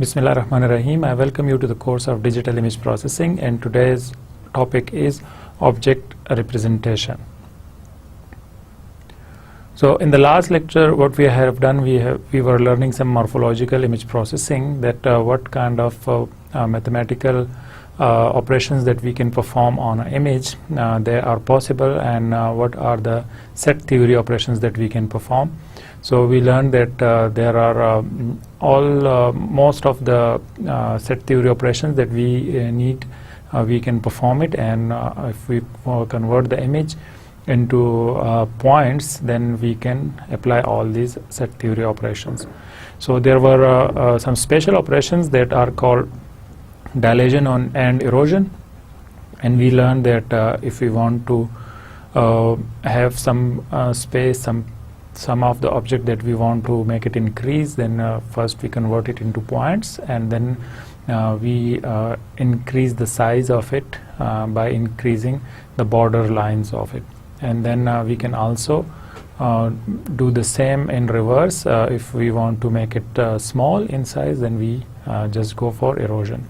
Bismillah ar-Rahman ar-Rahim. I welcome you to the course of Digital Image Processing, and today's topic is object representation. So in the last lecture what we have done, we were learning some morphological image processing, that what kind of mathematical operations that we can perform on an image they are possible, and what are the set theory operations that we can perform. So we learned that there are most of the set theory operations that we need, we can perform it, and if we convert the image into points, then we can apply all these set theory operations. So there were some special operations that are called dilation and erosion, and we learned that if we want to have some space, some of the object that we want to make it increase, then first we convert it into points, and then we increase the size of it by increasing the border lines of it. And then we can also do the same in reverse. If we want to make it small in size, then we just go for erosion.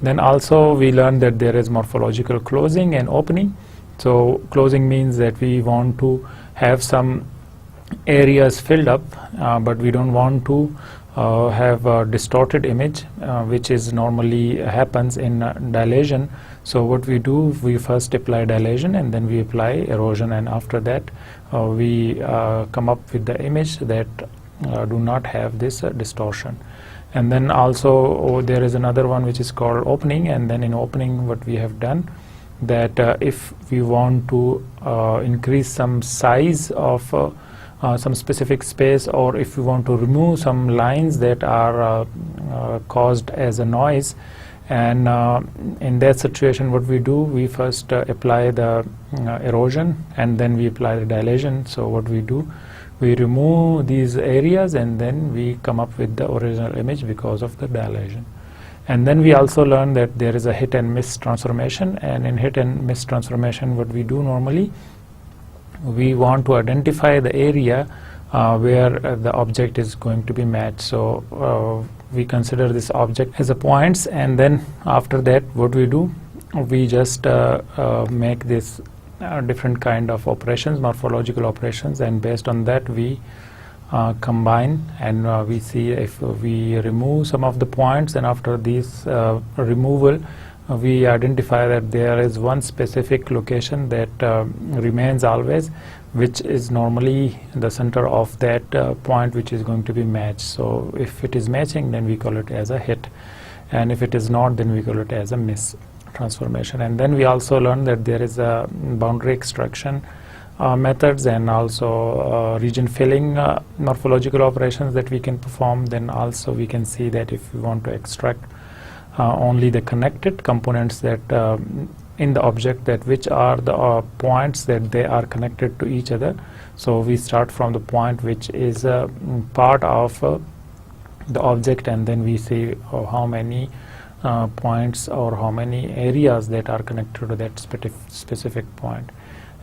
Then also we learned that there is morphological closing and opening. So closing means that we want to have some areas filled up, but we don't want to have a distorted image, which is normally happens in dilation. So what we do, we first apply dilation and then we apply erosion, and after that we come up with the image that do not have this distortion. And then also there is another one which is called opening, and then in opening what we have done, that if we want to increase some size of some specific space, or if we want to remove some lines that are caused as a noise, and in that situation what we do, we first apply the erosion and then we apply the dilation. So what we do, we remove these areas and then we come up with the original image because of the dilation. And then we also learn that there is a hit and miss transformation, and in hit and miss transformation what we do normally, we want to identify the area where the object is going to be matched. So we consider this object as a points, and then after that what we do, we just make this different kind of operations, morphological operations, and based on that we combine, and we see if we remove some of the points, and after this removal we identify that there is one specific location that remains always, which is normally the center of that point which is going to be matched. So if it is matching, then we call it as a hit, and if it is not, then we call it as a miss transformation. And then we also learn that there is a boundary extraction methods, and also region filling morphological operations that we can perform. Then also we can see that if we want to extract only the connected components that in the object, that which are the points that they are connected to each other. So we start from the point which is part of the object, and then we see how many points or how many areas that are connected to that specific point.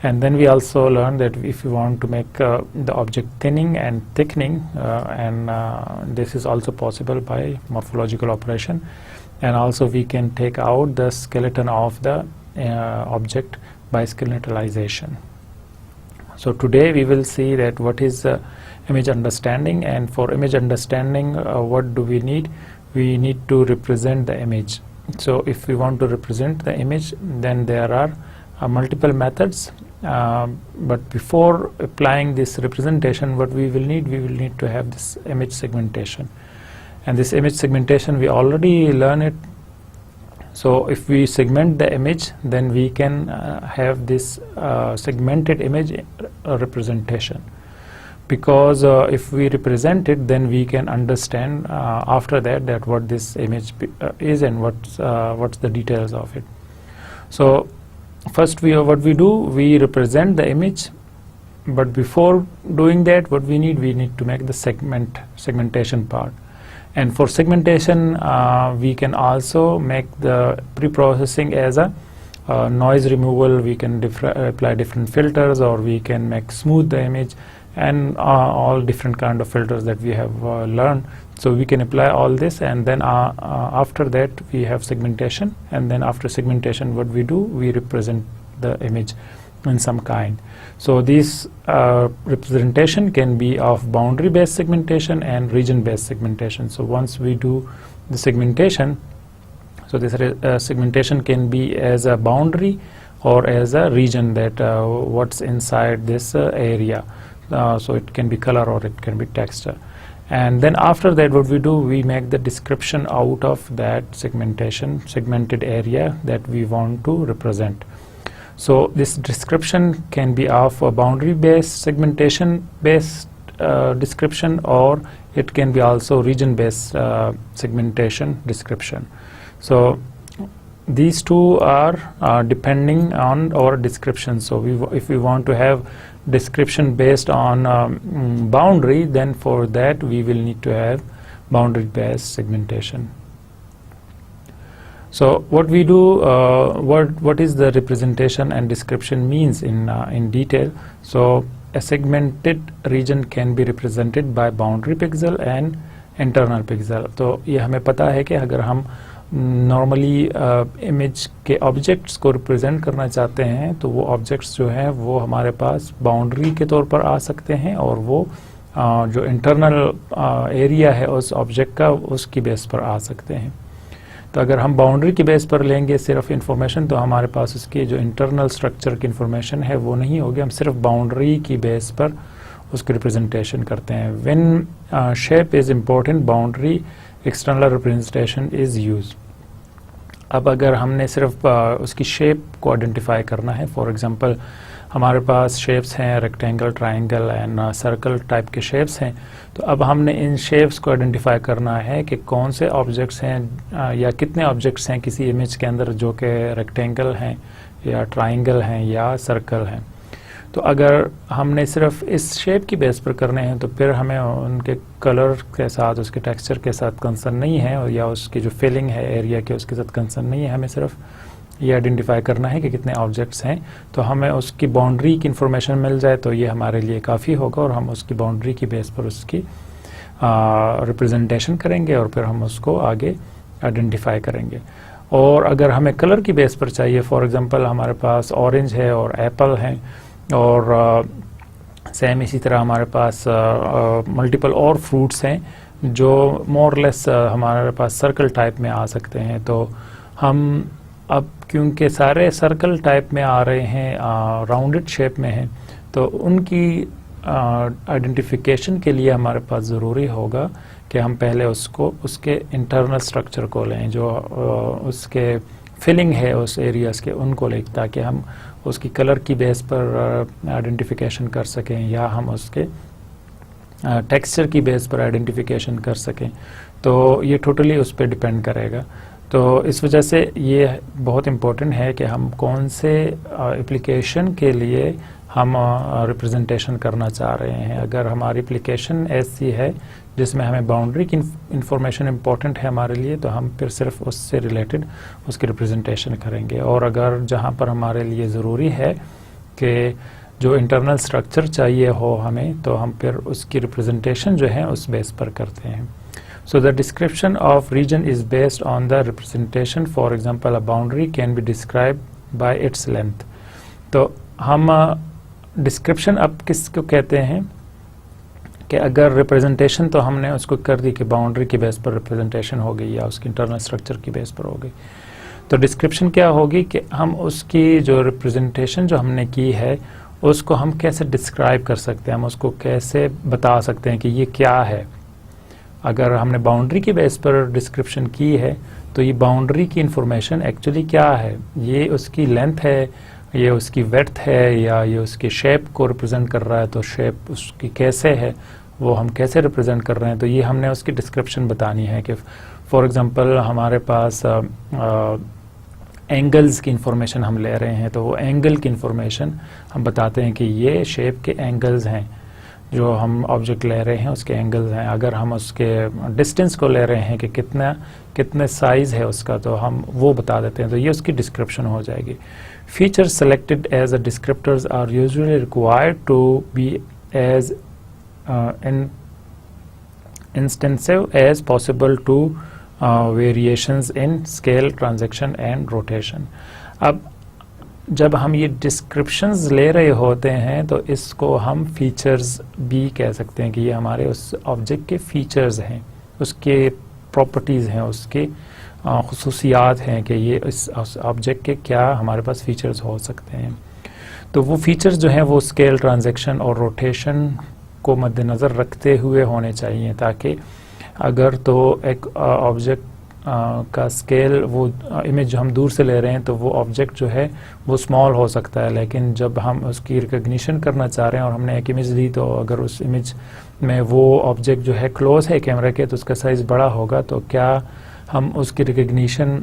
And then we also learn that if you want to make the object thinning and thickening, and this is also possible by morphological operation, and also we can take out the skeleton of the object by skeletalization. So today we will see that what is image understanding, and for image understanding what do we need? We need to represent the image. So if we want to represent the image, then there are multiple methods, but before applying this representation, what we will need to have this image segmentation. And this image segmentation we already learned it. So if we segment the image, then we can have this segmented image representation, because if we represent it, then we can understand after that what this image is and what's the details of it. So first what we do, we represent the image, but before doing that, what we need to make the segmentation part. And for segmentation we can also make the pre-processing as a noise removal. We can apply different filters, or we can make smooth the image, and all different kind of filters that we have learned So we can apply all this, and then after that we have segmentation, and then after segmentation what we do, we represent the image in some kind. So this representation can be of boundary based segmentation and region based segmentation. So once we do the segmentation, so this segmentation can be as a boundary or as a region, that what's inside this area. So it can be color or it can be texture. And then after that what we do, we make the description out of that segmented area that we want to represent. So this description can be of a boundary based segmentation based description, or it can be also region based segmentation description. So these two are depending on our description. So if we want to have description based on boundary, then for that we will need to have boundary based segmentation. So what we do, what is the representation and description means in detail. So a segmented region can be represented by boundary pixel and internal pixel. तो ये हमें पता है कि अगर हम normally image के objects को रिप्रेजेंट करना चाहते हैं, तो वो ऑब्जेक्ट्स जो हैं वो हमारे पास बाउंड्री के तौर पर आ सकते हैं, और वो जो इंटरनल एरिया है उस ऑब्जेक्ट का, उसकी बेस पर आ सकते हैं. तो अगर हम बाउंड्री की बेस पर लेंगे सिर्फ इंफॉर्मेशन, तो हमारे पास उसकी जो इंटरनल स्ट्रक्चर की इंफॉर्मेशन है वो नहीं होगी. हम सिर्फ बाउंड्री की बेस पर उसकी रिप्रेजेंटेशन करते हैं. When shape is important, boundary external representation is use. अब अगर हमने सिर्फ उसकी शेप को आइडेंटिफाई करना है, फॉर एग्जांपल हमारे पास शेप्स हैं rectangle, triangle and circle type के शेप्स हैं, तो अब हमने इन शेप्स को आइडेंटिफाई करना है कि कौन से ऑब्जेक्ट्स हैं या कितने ऑब्जेक्ट्स हैं किसी इमेज के अंदर जो कि रेक्टेंगल हैं या ट्रायंगल हैं या सर्कल हैं. तो अगर हमने सिर्फ इस शेप की बेस पर करने हैं, तो फिर हमें उनके कलर के साथ, उसके टेक्सचर के साथ कंसर्न नहीं है, और या उसकी जो फिलिंग है एरिया के उसके साथ कंसर्न नहीं है. हमें सिर्फ ये आइडेंटिफाई करना है कि कितने ऑब्जेक्ट्स हैं. तो हमें उसकी बाउंड्री की इन्फॉर्मेशन मिल जाए तो ये हमारे लिए काफ़ी होगा, और हम उसकी बाउंड्री की बेस पर उसकी रिप्रेजेंटेशन करेंगे, और फिर हम उसको आगे आइडेंटिफाई करेंगे. और अगर हमें कलर की बेस पर चाहिए, फॉर एग्जांपल हमारे पास ऑरेंज है और एप्पल हैं, और सेम इसी तरह हमारे पास मल्टीपल और फ्रूट्स हैं जो मोर लेस हमारे पास सर्कल टाइप में आ सकते हैं. तो हम अब क्योंकि सारे सर्कल टाइप में आ रहे हैं, राउंडेड शेप में हैं, तो उनकी आइडेंटिफिकेशन के लिए हमारे पास ज़रूरी होगा कि हम पहले उसको उसके इंटरनल स्ट्रक्चर को लें, जो उसके फिलिंग है उस एरियाज़ के, उनको लें, ताकि हम उसकी कलर की बेस पर आइडेंटिफिकेशन कर सकें, या हम उसके टेक्सचर की बेस पर आइडेंटिफिकेशन कर सकें. तो ये टोटली उस पर डिपेंड करेगा. तो इस वजह से ये बहुत इम्पोर्टेंट है कि हम कौन से एप्लीकेशन के लिए हम रिप्रेजेंटेशन करना चाह रहे हैं. अगर हमारी एप्लीकेशन ऐसी है जिसमें हमें बाउंड्री की इंफॉर्मेशन इम्पोर्टेंट है हमारे लिए, तो हम फिर सिर्फ उससे रिलेटेड उसकी रिप्रेजेंटेशन करेंगे. और अगर जहाँ पर हमारे लिए ज़रूरी है कि जो इंटरनल स्ट्रक्चर चाहिए हो हमें, तो हम फिर उसकी रिप्रेजेंटेशन जो है उस बेस पर करते हैं. So the description of region is based on the representation. For example, a boundary can be described by its length. तो हम डिस्क्रिप्शन अब किसको कहते हैं कि अगर रिप्रेजेंटेशन तो हमने उसको कर दी कि बाउंड्री की बेस पर रिप्रेजेंटेशन हो गई या उसकी इंटरनल स्ट्रक्चर की बेस पर हो गई, तो डिस्क्रिप्शन क्या होगी कि हम उसकी जो रिप्रेजेंटेशन जो हमने की है उसको हम कैसे डिस्क्राइब कर सकते हैं, हम उसको कैसे बता सकते हैं कि ये क्या है. अगर हमने बाउंड्री की बेस पर डिस्क्रिप्शन की है, तो ये बाउंड्री की इंफॉर्मेशन एक्चुअली क्या है, ये उसकी लेंथ है, ये उसकी वेड्थ है, या ये उसकी शेप को रिप्रेजेंट कर रहा है, तो शेप उसकी कैसे है, वो हम कैसे रिप्रेजेंट कर रहे हैं, तो ये हमने उसकी डिस्क्रिप्शन बतानी है. कि फॉर एग्जांपल हमारे पास एंगल्स की इंफॉर्मेशन हम ले रहे हैं, तो वो एंगल की इंफॉर्मेशन हम बताते हैं कि ये शेप के एंगल्स हैं, जो हम ऑब्जेक्ट ले रहे हैं उसके एंगल्स हैं. अगर हम उसके डिस्टेंस को ले रहे हैं कि कितने साइज़ है उसका, तो हम वो बता देते हैं, तो ये उसकी डिस्क्रिप्शन हो जाएगी. Features selected as a descriptors are usually required to be as extensive as possible to variations in scale, transaction and rotation. अब जब हम ये डिस्क्रिप्शंस ले रहे होते हैं तो इसको हम फीचर्स भी कह सकते हैं कि ये हमारे उस ऑब्जेक्ट के फीचर्स हैं, उसके प्रॉपर्टीज़ हैं, उसके खुसूसियात हैं कि ये इस ऑब्जेक्ट के क्या हमारे पास फीचर्स हो सकते हैं. तो वो फीचर्स जो हैं वो स्केल, ट्रांजैक्शन और रोटेशन को मद्देनज़र रखते हुए होने चाहिए, ताकि अगर तो एक ऑब्जेक्ट का स्केल, वो इमेज जो हम दूर से ले रहे हैं तो वो ऑब्जेक्ट जो है वो स्मॉल हो सकता है, लेकिन जब हम उसकी रिकग्निशन करना चाह रहे हैं और हमने एक इमेज दी तो अगर उस इमेज में वो ऑब्जेक्ट जो है क्लोज है कैमरे के तो उसका साइज़ बड़ा होगा. तो क्या हम उसकी रिकग्निशन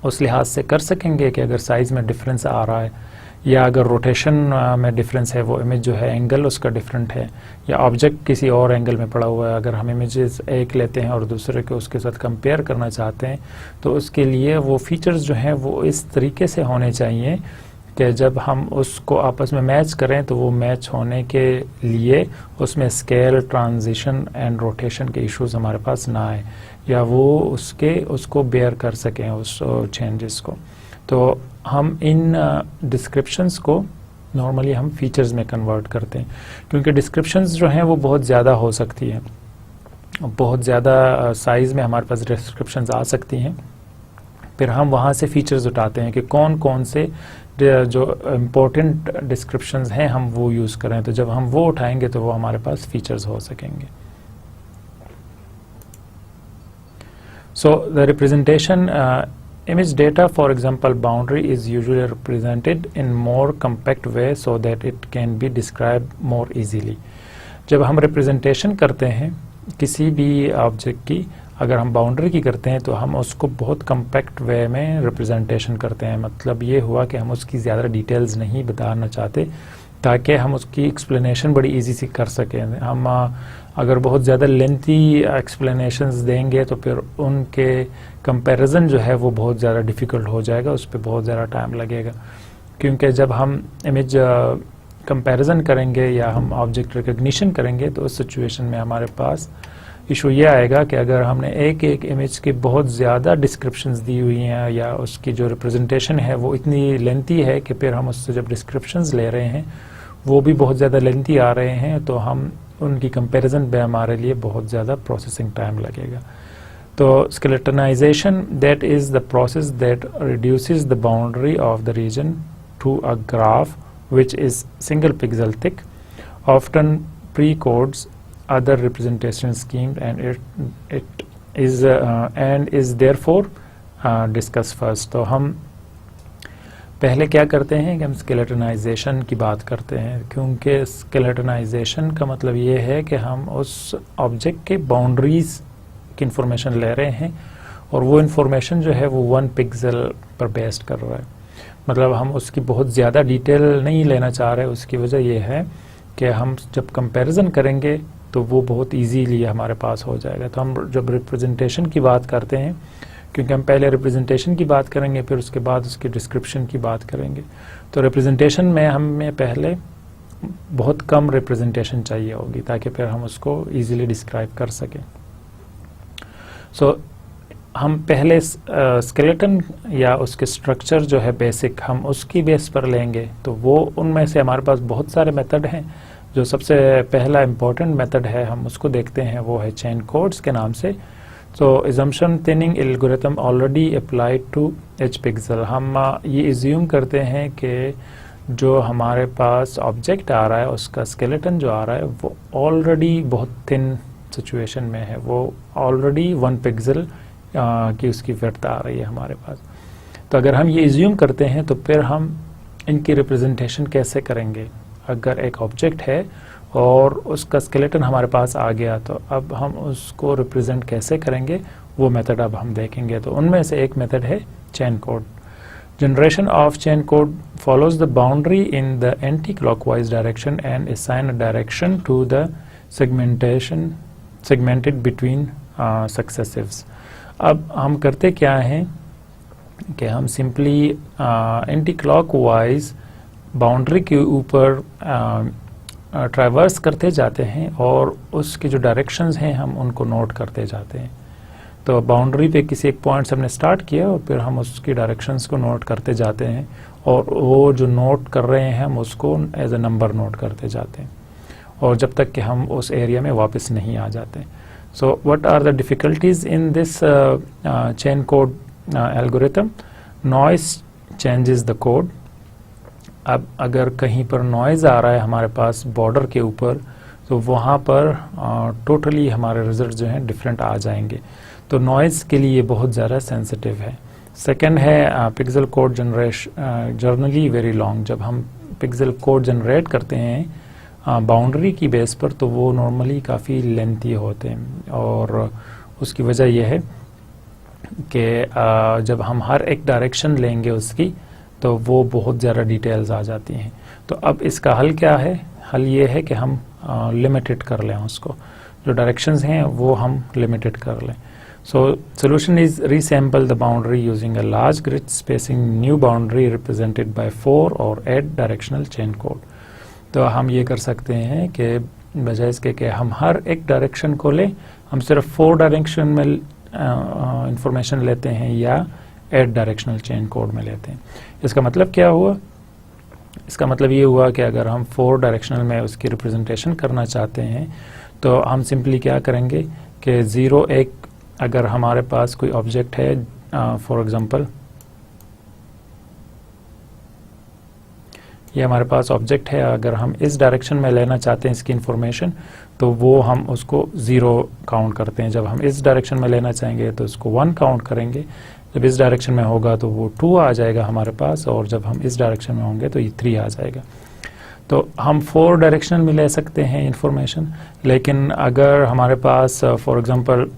उस लिहाज से कर सकेंगे कि अगर साइज़ में डिफरेंस आ रहा है या अगर रोटेशन में डिफरेंस है, वो इमेज जो है एंगल उसका डिफरेंट है या ऑब्जेक्ट किसी और एंगल में पड़ा हुआ है, अगर हम इमेजेस एक लेते हैं और दूसरे के उसके साथ कंपेयर करना चाहते हैं तो उसके लिए वो फीचर्स जो हैं वो इस तरीके से होने चाहिए कि जब हम उसको आपस में मैच करें तो वो मैच होने के लिए उसमें स्केल, ट्रांजिशन एंड रोटेशन के इश्यूज हमारे पास ना आए या वो उसको बेयर कर सकें उस चेंजेस को. तो हम इन डिस्क्रिप्शंस को नॉर्मली हम फीचर्स में कन्वर्ट करते हैं, क्योंकि डिस्क्रिप्शंस जो हैं वो बहुत ज़्यादा हो सकती हैं, बहुत ज़्यादा साइज़ में हमारे पास डिस्क्रिप्शंस आ सकती हैं. फिर हम वहाँ से फीचर्स उठाते हैं कि कौन कौन से जो इम्पोर्टेंट डिस्क्रिप्शंस हैं हम वो यूज़ करें. तो जब हम वो उठाएंगे तो वो हमारे पास फीचर्स हो सकेंगे. So the representation image data, for example boundary, is usually represented in more compact way so that it can be described more easily. जब हम रिप्रेजेंटेशन करते हैं किसी भी ऑब्जेक्ट की, अगर हम बाउंड्री की करते हैं तो हम उसको बहुत कम्पैक्ट वे में रिप्रेजेंटेशन करते हैं. मतलब ये हुआ कि हम उसकी ज़्यादा डिटेल्स नहीं बताना चाहते ताकि हम उसकी एक्सप्लेनेशन बड़ी इजी सी कर सकें. हम अगर बहुत ज़्यादा लेंथी एक्सप्लेनेशंस देंगे तो फिर उनके कंपैरिजन जो है वो बहुत ज़्यादा डिफ़िकल्ट हो जाएगा, उस पर बहुत ज़्यादा टाइम लगेगा. क्योंकि जब हम इमेज कंपैरिजन करेंगे या हम ऑब्जेक्ट रिकग्निशन करेंगे तो उस सिचुएशन में हमारे पास इशू ये आएगा कि अगर हमने एक एक इमेज की बहुत ज़्यादा डिस्क्रिप्शंस दी हुई हैं या उसकी जो रिप्रेजेंटेशन है वो इतनी लेंथी है कि फिर हम उससे जब डिस्क्रिप्शंस ले रहे हैं वो भी बहुत ज़्यादा लेंथी आ रहे हैं, तो हम उनकी कंपैरिजन पे हमारे लिए बहुत ज़्यादा प्रोसेसिंग टाइम लगेगा. तो skeletonization, that is the process that reduces the boundary of the region to a graph which is single pixel thick, often pre-codes other representation schemes, and it is therefore discussed first. तो हम पहले क्या करते हैं कि हम स्केलेटनाइजेशन की बात करते हैं, क्योंकि स्केलेटनाइजेशन का मतलब ये है कि हम उस ऑब्जेक्ट के बाउंड्रीज की इंफॉर्मेशन ले रहे हैं और वो इंफॉर्मेशन जो है वो 1 पिक्सल पर बेस्ड कर रहा है. मतलब हम उसकी बहुत ज़्यादा डिटेल नहीं लेना चाह रहे. उसकी वजह यह है कि हम जब कंपैरिजन करेंगे तो वो बहुत इजीली हमारे पास हो जाएगा. तो हम जब रिप्रेजेंटेशन की बात करते हैं, क्योंकि हम पहले रिप्रेजेंटेशन की बात करेंगे फिर उसके बाद उसकी डिस्क्रिप्शन की बात करेंगे, तो रिप्रेजेंटेशन में हमें पहले बहुत कम रिप्रेजेंटेशन चाहिए होगी ताकि फिर हम उसको ईज़िली डिस्क्राइब कर सकें. सो हम पहले स्केलेटन या उसके स्ट्रक्चर जो है बेसिक हम उसकी बेस पर लेंगे. तो वो उनमें से हमारे पास बहुत सारे मेथड हैं. जो सबसे पहला इम्पोर्टेंट मेथड है हम उसको देखते हैं, वो है चेन कोड्स के नाम से. तो assumption thinning algorithm already applied to each pixel. हम ये एज्यूम करते हैं कि जो हमारे पास ऑब्जेक्ट आ रहा है उसका स्केलेटन जो आ रहा है वो ऑलरेडी बहुत थिन सिचुएशन में है, वो ऑलरेडी 1 पिक्सल की उसकी विड्थ आ रही है हमारे पास. तो अगर हम ये एज्यूम करते हैं तो फिर हम इनकी रिप्रेजेंटेशन कैसे करेंगे. अगर एक ऑब्जेक्ट है और उसका स्केलेटन हमारे पास आ गया तो अब हम उसको रिप्रेजेंट कैसे करेंगे वो मेथड अब हम देखेंगे. तो उनमें से एक मेथड है chain code. Generation of chain code follows the boundary in the anti clockwise direction and assign a direction to the segmented between successives. अब हम करते क्या हैं कि हम सिंपली एंटी क्लॉकवाइज बाउंड्री के ऊपर ट्रैवर्स करते जाते हैं और उसके जो डायरेक्शंस हैं हम उनको नोट करते जाते हैं। तो बाउंड्री पे किसी एक पॉइंट से हमने स्टार्ट किया और फिर हम उसकी डायरेक्शंस को नोट करते जाते हैं और वो जो नोट कर रहे हैं हम उसको एज अ नंबर नोट करते जाते हैं और जब तक कि हम उस एरिया में वापस नहीं आ जाते। So what are the difficulties in this chain code algorithm? Noise changes the code. अब अगर कहीं पर नॉइज़ आ रहा है हमारे पास बॉर्डर के ऊपर तो वहाँ पर टोटली हमारे रिजल्ट जो हैं डिफरेंट आ जाएंगे। तो नॉइज़ के लिए बहुत ज़्यादा सेंसिटिव है। सेकंड है pixel code generation generally very long. जब हम पिक्सल कोड जनरेट करते हैं बाउंड्री की बेस पर तो वो नॉर्मली काफ़ी लेंथी होते हैं और उसकी वजह यह है कि जब हम हर एक डायरेक्शन लेंगे उसकी तो वो बहुत ज़्यादा डिटेल्स आ जाती हैं। तो अब इसका हल क्या है? हल ये है कि हम लिमिटेड कर लें उसको, जो डायरेक्शंस हैं वो हम लिमिटेड कर लें। So solution is resample the boundary using a large grid spacing new boundary represented by 4 और 8 डायरेक्शनल चेन कोड। तो हम ये कर सकते हैं कि बजाय इसके कि हम हर एक डायरेक्शन को लें, हम सिर्फ 4 डायरेक्शन में इंफॉर्मेशन लेते हैं या 8 डायरेक्शनल चेन कोड में लेते हैं। इसका मतलब क्या हुआ? इसका मतलब ये हुआ कि अगर हम 4 डायरेक्शनल में उसकी रिप्रेजेंटेशन करना चाहते हैं तो हम सिंपली क्या करेंगे कि 0 1 अगर हमारे पास कोई ऑब्जेक्ट है, फॉर एग्जांपल ये हमारे पास ऑब्जेक्ट है, अगर हम इस डायरेक्शन में लेना चाहते हैं इसकी इंफॉर्मेशन तो वो हम उसको 0 काउंट करते हैं। जब हम इस डायरेक्शन में लेना चाहेंगे तो उसको 1 काउंट करेंगे। जब इस डायरेक्शन में होगा तो वो 2 आ जाएगा हमारे पास और जब हम इस डायरेक्शन में होंगे तो ये 3 आ जाएगा। तो हम 4 डायरेक्शनल में ले सकते हैं इंफॉर्मेशन, लेकिन अगर हमारे पास फॉर एग्जांपल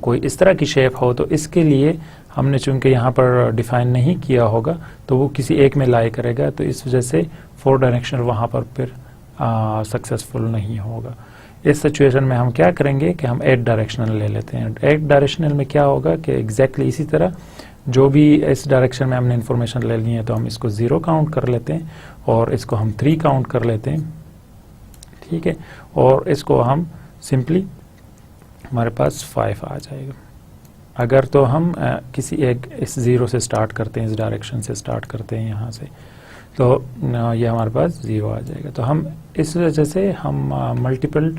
कोई इस तरह की शेप हो तो इसके लिए हमने चूंकि यहाँ पर डिफाइन नहीं किया होगा तो वो किसी एक में लाई करेगा, तो इस वजह से 4 डायरेक्शनल वहाँ पर फिर सक्सेसफुल नहीं होगा। इस सिचुएशन में हम क्या करेंगे कि हम 8 डायरेक्शनल ले लेते हैं। 8 डायरेक्शनल में क्या होगा कि एग्जैक्टली इसी तरह जो भी इस डायरेक्शन में हमने इंफॉर्मेशन ले ली है तो हम इसको 0 काउंट कर लेते हैं और इसको हम 3 काउंट कर लेते हैं, ठीक है, और इसको हम सिंपली हमारे पास 5 आ जाएगा। अगर तो हम किसी एक इस 0 से स्टार्ट करते हैं, इस डायरेक्शन से स्टार्ट करते हैं यहाँ से, तो ये हमारे पास 0 आ जाएगा। तो हम इस वजह से हम मल्टीपल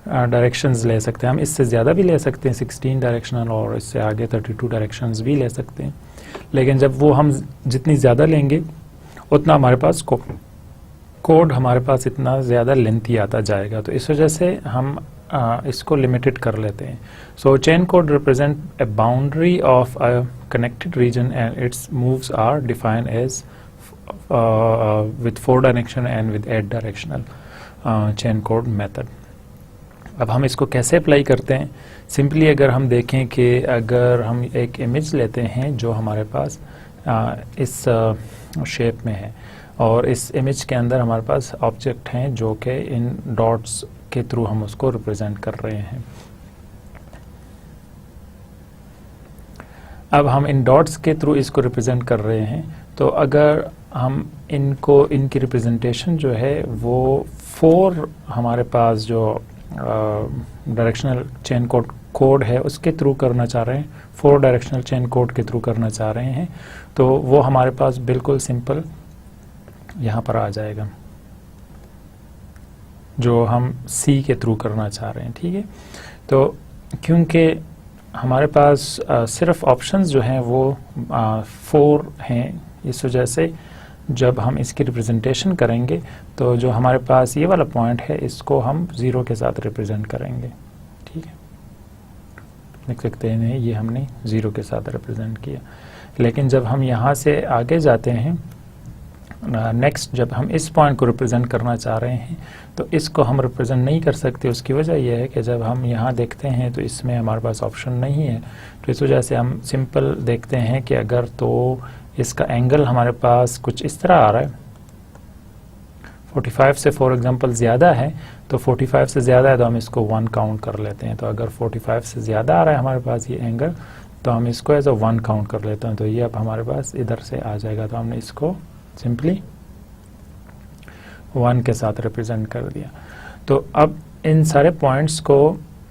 डायरेक्शंस ले सकते हैं। हम इससे ज़्यादा भी ले सकते हैं 16 डायरेक्शनल और इससे आगे 32 डायरेक्शंस भी ले सकते हैं, लेकिन जब वो हम जितनी ज़्यादा लेंगे उतना हमारे पास कोड हमारे पास इतना ज़्यादा लेंथी आता जाएगा। तो इस वजह से हम इसको लिमिटेड कर लेते हैं। So chain code represent a boundary of a connected region and its moves are defined as with 4 direction and with 8 directional chain code method. अब हम इसको कैसे अप्लाई करते हैं? सिंपली अगर हम देखें कि अगर हम एक इमेज लेते हैं जो हमारे पास इस शेप में है और इस इमेज के अंदर हमारे पास ऑब्जेक्ट हैं जो कि इन डॉट्स के थ्रू हम उसको रिप्रेजेंट कर रहे हैं। अब हम इन डॉट्स के थ्रू इसको रिप्रेजेंट कर रहे हैं, तो अगर हम इनकी रिप्रेजेंटेशन जो है वो 4 हमारे पास जो डायरेक्शनल चेन कोड है उसके थ्रू करना चाह रहे हैं, 4 डायरेक्शनल चेन कोड के थ्रू करना चाह रहे हैं, तो वो हमारे पास बिल्कुल सिंपल यहाँ पर आ जाएगा जो हम C के थ्रू करना चाह रहे हैं, ठीक है। तो क्योंकि हमारे पास सिर्फ ऑप्शंस जो हैं वो 4 हैं, इस वजह से जब हम इसकी रिप्रेजेंटेशन करेंगे तो जो हमारे पास ये वाला पॉइंट है इसको हम 0 के साथ रिप्रेजेंट करेंगे, ठीक है, देख सकते हैं ये हमने 0 के साथ रिप्रेजेंट किया। लेकिन जब हम यहाँ से आगे जाते हैं नेक्स्ट, जब हम इस पॉइंट को रिप्रेजेंट करना चाह रहे हैं तो इसको हम रिप्रेजेंट नहीं कर सकते। उसकी वजह यह है कि जब हम यहाँ देखते हैं तो इसमें हमारे पास ऑप्शन नहीं है, तो इस वजह से हम सिंपल देखते हैं कि अगर तो इसका एंगल हमारे पास कुछ इस तरह आ रहा है, 45 से फॉर एग्जांपल ज़्यादा है, तो 45 से ज़्यादा है तो हम इसको 1 काउंट कर लेते हैं। तो अगर 45 से ज़्यादा आ रहा है हमारे पास ये एंगल तो हम इसको एज अ 1 काउंट कर लेते हैं, तो ये अब हमारे पास इधर से आ जाएगा। तो हमने इसको सिंपली 1 के साथ रिप्रेजेंट कर दिया। तो अब इन सारे पॉइंट्स को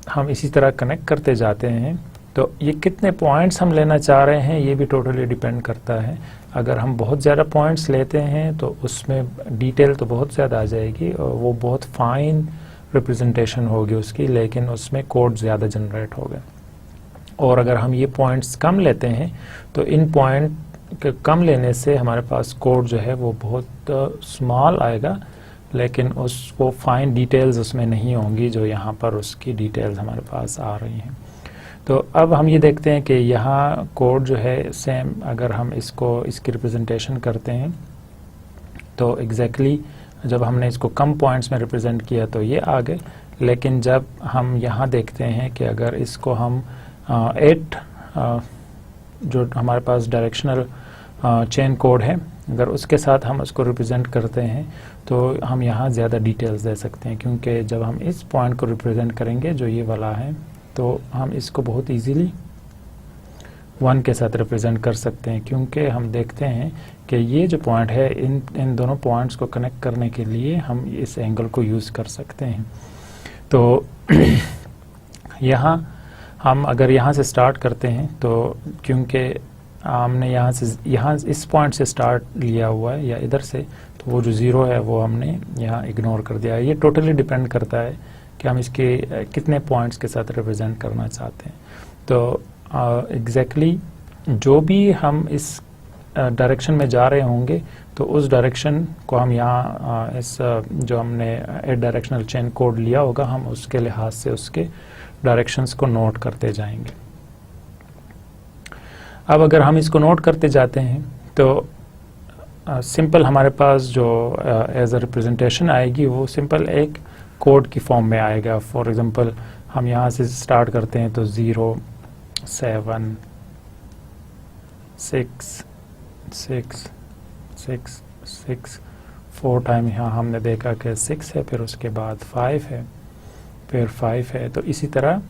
हम इसी तरह कनेक्ट करते जाते हैं। तो ये कितने पॉइंट्स हम लेना चाह रहे हैं ये भी टोटली डिपेंड करता है। अगर हम बहुत ज़्यादा पॉइंट्स लेते हैं तो उसमें डिटेल तो बहुत ज़्यादा आ जाएगी और वो बहुत फाइन रिप्रेजेंटेशन होगी उसकी, लेकिन उसमें कोड ज़्यादा जनरेट होगा। और अगर हम ये पॉइंट्स कम लेते हैं तो इन पॉइंट के कम लेने से हमारे पास कोड जो है वो बहुत स्मॉल आएगा, लेकिन उसको फाइन डिटेल्स उसमें नहीं होंगी जो यहाँ पर उसकी डिटेल्स हमारे पास आ रही हैं। तो अब हम ये देखते हैं कि यहाँ कोड जो है सेम, अगर हम इसकी रिप्रेजेंटेशन करते हैं तो एग्जैक्टली जब हमने इसको कम पॉइंट्स में रिप्रेजेंट किया तो ये आ गए, लेकिन जब हम यहाँ देखते हैं कि अगर इसको हम 8 जो हमारे पास डायरेक्शनल चेन कोड है, अगर उसके साथ हम उसको रिप्रेजेंट करते हैं तो हम यहाँ ज़्यादा डिटेल्स दे सकते हैं, क्योंकि जब हम इस पॉइंट को रिप्रेजेंट करेंगे जो ये वाला है तो हम इसको बहुत इजीली 1 के साथ रिप्रेजेंट कर सकते हैं, क्योंकि हम देखते हैं कि ये जो पॉइंट है इन दोनों पॉइंट्स को कनेक्ट करने के लिए हम इस एंगल को यूज़ कर सकते हैं। तो यहाँ हम अगर यहाँ से स्टार्ट करते हैं तो क्योंकि हमने यहाँ इस पॉइंट से स्टार्ट लिया हुआ है या इधर से, तो वो जो ज़ीरो है वो हमने यहाँ इग्नोर कर दिया है। ये टोटली डिपेंड करता है कि हम इसके कितने पॉइंट्स के साथ रिप्रेजेंट करना चाहते हैं। तो एग्जैक्टली जो भी हम इस डायरेक्शन में जा रहे होंगे तो उस डायरेक्शन को हम यहाँ इस जो हमने 8 डायरेक्शनल चेन कोड लिया होगा हम उसके लिहाज से उसके डायरेक्शंस को नोट करते जाएंगे। अब अगर हम इसको नोट करते जाते हैं तो सिंपल हमारे पास जो एज अ रिप्रेजेंटेशन आएगी वो सिंपल एक कोड की फॉर्म में आएगा। फॉर एग्जांपल हम यहाँ से स्टार्ट करते हैं तो 0 7 6 6 6 6 4 टाइम यहाँ हमने देखा कि 6 है, फिर उसके बाद 5 है, फिर 5 है। तो इसी तरह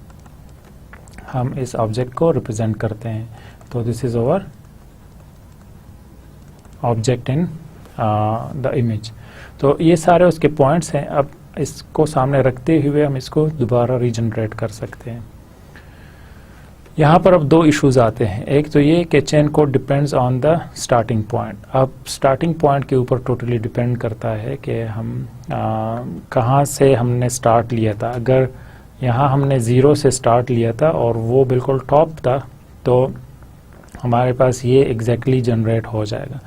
हम इस ऑब्जेक्ट को रिप्रेजेंट करते हैं। तो this is our object in the image. तो ये सारे उसके पॉइंट्स हैं। अब इसको सामने रखते हुए हम इसको दोबारा रीजनरेट कर सकते हैं। यहाँ पर अब 2 इश्यूज आते हैं। एक तो ये कि chain code depends on the starting point. अब स्टार्टिंग पॉइंट के ऊपर टोटली डिपेंड करता है कि हम कहाँ से हमने स्टार्ट लिया था। अगर यहाँ हमने 0 से स्टार्ट लिया था और वो बिल्कुल टॉप था तो हमारे पास ये एग्जैक्टली जनरेट हो जाएगा।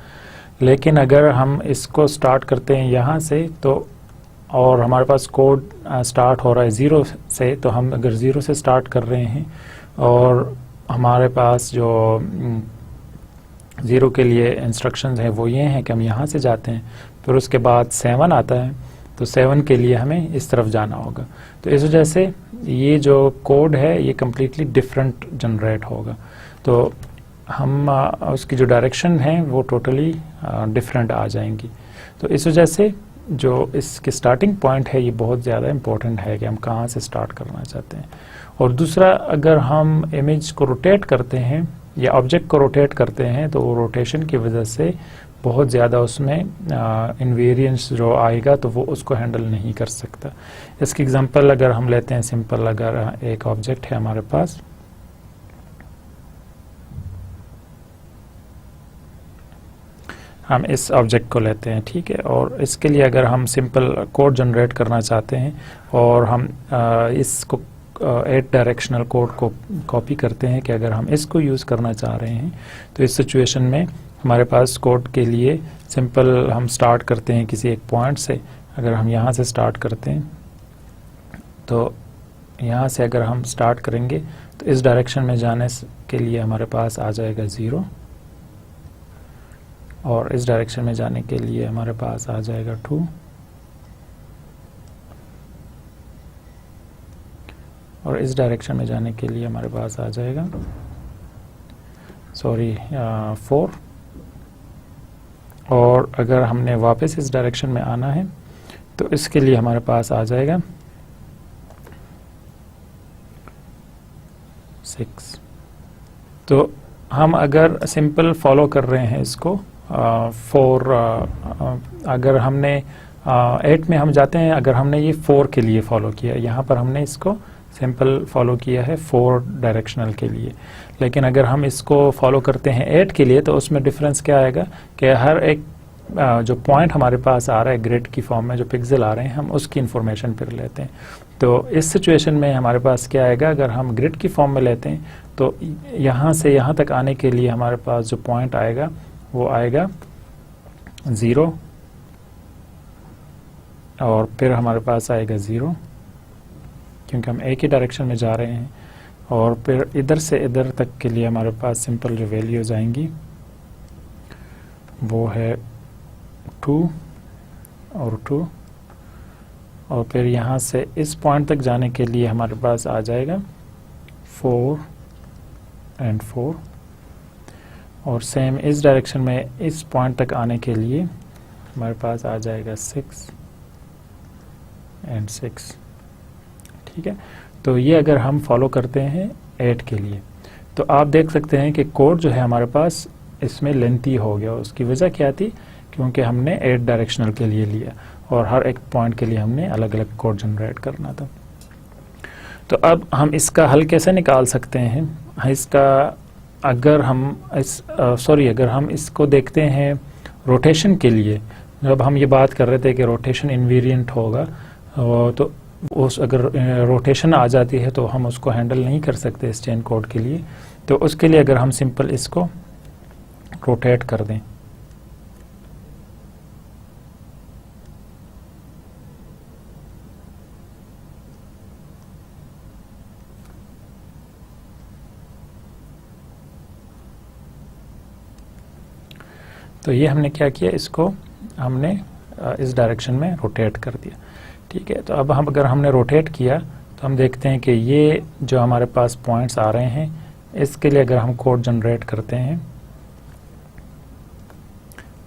लेकिन अगर हम इसको स्टार्ट करते हैं यहाँ से तो और हमारे पास कोड स्टार्ट हो रहा है 0 से, तो हम अगर 0 से स्टार्ट कर रहे हैं और हमारे पास जो 0 के लिए इंस्ट्रक्शंस हैं वो ये हैं कि हम यहाँ से जाते हैं, फिर उसके बाद 7 आता है तो 7 के लिए हमें इस तरफ जाना होगा। तो इस वजह से ये जो कोड है ये कम्प्लीटली डिफरेंट जनरेट होगा। तो हम उसकी जो डायरेक्शन है वो टोटली डिफरेंट आ जाएंगी। तो इस वजह से जो इसके स्टार्टिंग पॉइंट है ये बहुत ज़्यादा इम्पोर्टेंट है कि हम कहाँ से स्टार्ट करना चाहते हैं। और दूसरा, अगर हम इमेज को रोटेट करते हैं या ऑब्जेक्ट को रोटेट करते हैं तो रोटेशन की वजह से बहुत ज़्यादा उसमें इनवेरिएंस जो आएगा तो वो उसको हैंडल नहीं कर सकता। इसकी एग्जांपल अगर हम लेते हैं सिंपल, अगर एक ऑब्जेक्ट है हमारे पास, हम इस ऑब्जेक्ट को लेते हैं, ठीक है, और इसके लिए अगर हम सिंपल कोड जनरेट करना चाहते हैं और हम इसको 8 डायरेक्शनल कोड को कॉपी करते हैं कि अगर हम इसको यूज़ करना चाह रहे हैं तो इस सिचुएशन में हमारे पास कोड के लिए सिंपल हम स्टार्ट करते हैं किसी एक पॉइंट से। अगर हम यहाँ से स्टार्ट करते हैं तो यहाँ से अगर हम स्टार्ट करेंगे तो इस डायरेक्शन में जाने के लिए हमारे पास आ जाएगा 0 और इस डायरेक्शन में जाने के लिए हमारे पास आ जाएगा 2 और इस डायरेक्शन में जाने के लिए हमारे पास आ जाएगा 4। और अगर हमने वापस इस डायरेक्शन में आना है तो इसके लिए हमारे पास आ जाएगा 6। तो हम अगर सिंपल फॉलो कर रहे हैं इसको 4, अगर हमने 8 में हम जाते हैं, अगर हमने ये 4 के लिए फॉलो किया, यहाँ पर हमने इसको सिंपल फॉलो किया है 4 डायरेक्शनल के लिए, लेकिन अगर हम इसको फॉलो करते हैं 8 के लिए, तो उसमें डिफरेंस क्या आएगा कि हर एक जो पॉइंट हमारे पास आ रहा है ग्रिड की फॉर्म में, जो पिक्सल आ रहे हैं, हम उसकी इन्फॉर्मेशन फिर लेते हैं। तो इस सिचुएशन में हमारे पास क्या आएगा, अगर हम ग्रिड की फॉर्म में लेते हैं तो यहाँ से यहाँ तक आने के लिए हमारे पास जो पॉइंट आएगा वो आएगा 0, और फिर हमारे पास आएगा 0, क्योंकि हम एक ही डायरेक्शन में जा रहे हैं, और फिर इधर से इधर तक के लिए हमारे पास सिंपल जो वैल्यूज आएंगी वो है 2 और 2, और फिर यहाँ से इस पॉइंट तक जाने के लिए हमारे पास आ जाएगा 4 और 4, और सेम इस डायरेक्शन में इस पॉइंट तक आने के लिए हमारे पास आ जाएगा 6 और 6। ठीक है, तो ये अगर हम फॉलो करते हैं 8 के लिए, तो आप देख सकते हैं कि कोड जो है हमारे पास इसमें लेंथी हो गया। उसकी वजह क्या थी, क्योंकि हमने 8 डायरेक्शनल के लिए लिया और हर एक पॉइंट के लिए हमने अलग अलग कोड जनरेट करना था। तो अब हम इसका हल कैसे निकाल सकते हैं, इसका अगर हम अगर हम इसको देखते हैं रोटेशन के लिए, जब हम ये बात कर रहे थे कि रोटेशन इनवेरिएंट होगा, तो उस अगर रोटेशन आ जाती है तो हम उसको हैंडल नहीं कर सकते इस चेन कोड के लिए। तो उसके लिए अगर हम सिंपल इसको रोटेट कर दें, तो ये हमने क्या किया, इसको हमने इस डायरेक्शन में रोटेट कर दिया। ठीक है, तो अब हम अगर हमने रोटेट किया तो हम देखते हैं कि ये जो हमारे पास पॉइंट्स आ रहे हैं, इसके लिए अगर हम कोड जनरेट करते हैं,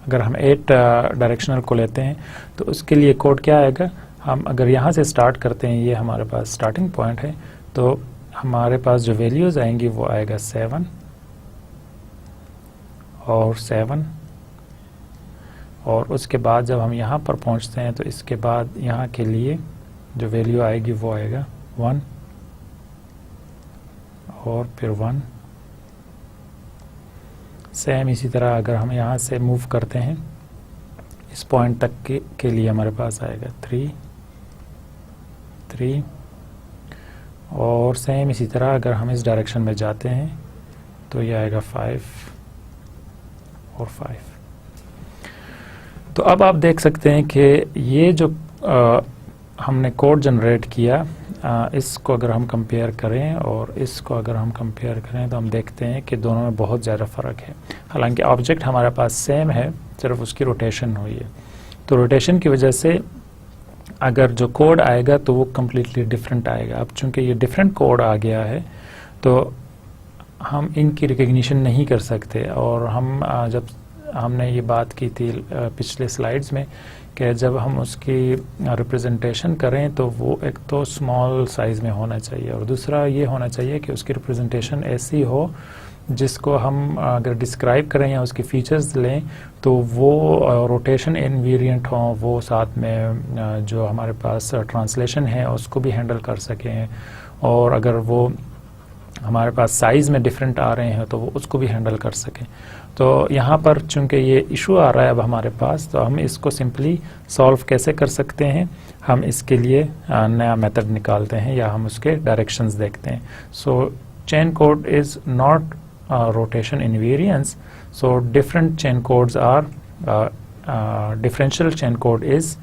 अगर हम 8 डायरेक्शनल को लेते हैं तो उसके लिए कोड क्या आएगा, हम अगर यहाँ से स्टार्ट करते हैं, ये हमारे पास स्टार्टिंग पॉइंट है, तो हमारे पास जो वैल्यूज़ आएंगी वो आएगा 7 और 7, और उसके बाद जब हम यहाँ पर पहुँचते हैं तो इसके बाद यहाँ के लिए जो वैल्यू आएगी वो आएगा 1 और फिर 1। सेम इसी तरह अगर हम यहाँ से मूव करते हैं इस पॉइंट तक के लिए हमारे पास आएगा 3, और सेम इसी तरह अगर हम इस डायरेक्शन में जाते हैं तो ये आएगा 5 और 5। तो अब आप देख सकते हैं कि ये जो हमने कोड जनरेट किया, इसको अगर हम कंपेयर करें और इसको अगर हम कंपेयर करें तो हम देखते हैं कि दोनों में बहुत ज़्यादा फ़र्क है। हालांकि ऑब्जेक्ट हमारे पास सेम है, सिर्फ उसकी रोटेशन हुई है। तो रोटेशन की वजह से अगर जो कोड आएगा तो वो कम्प्लीटली डिफरेंट आएगा। अब चूंकि ये डिफरेंट कोड आ गया है तो हम इनकी रिकग्निशन नहीं कर सकते, और हम जब हमने ये बात की थी पिछले स्लाइड्स में कि जब हम उसकी रिप्रेजेंटेशन करें तो वो एक तो स्मॉल साइज़ में होना चाहिए, और दूसरा ये होना चाहिए कि उसकी रिप्रेजेंटेशन ऐसी हो जिसको हम अगर डिस्क्राइब करें या उसकी फीचर्स लें तो वो रोटेशन इनवेरिएंट हो, वो साथ में जो हमारे पास ट्रांसलेशन है उसको भी हैंडल कर सकें, और अगर वो हमारे पास साइज़ में डिफरेंट आ रहे हैं तो वो उसको भी हैंडल कर सकें। तो यहाँ पर चूंकि ये इशू आ रहा है अब हमारे पास, तो हम इसको सिंपली सॉल्व कैसे कर सकते हैं, हम इसके लिए नया मेथड निकालते हैं या हम उसके डायरेक्शंस देखते हैं। So chain code is not rotation invariance, so different chain codes are differential chain code is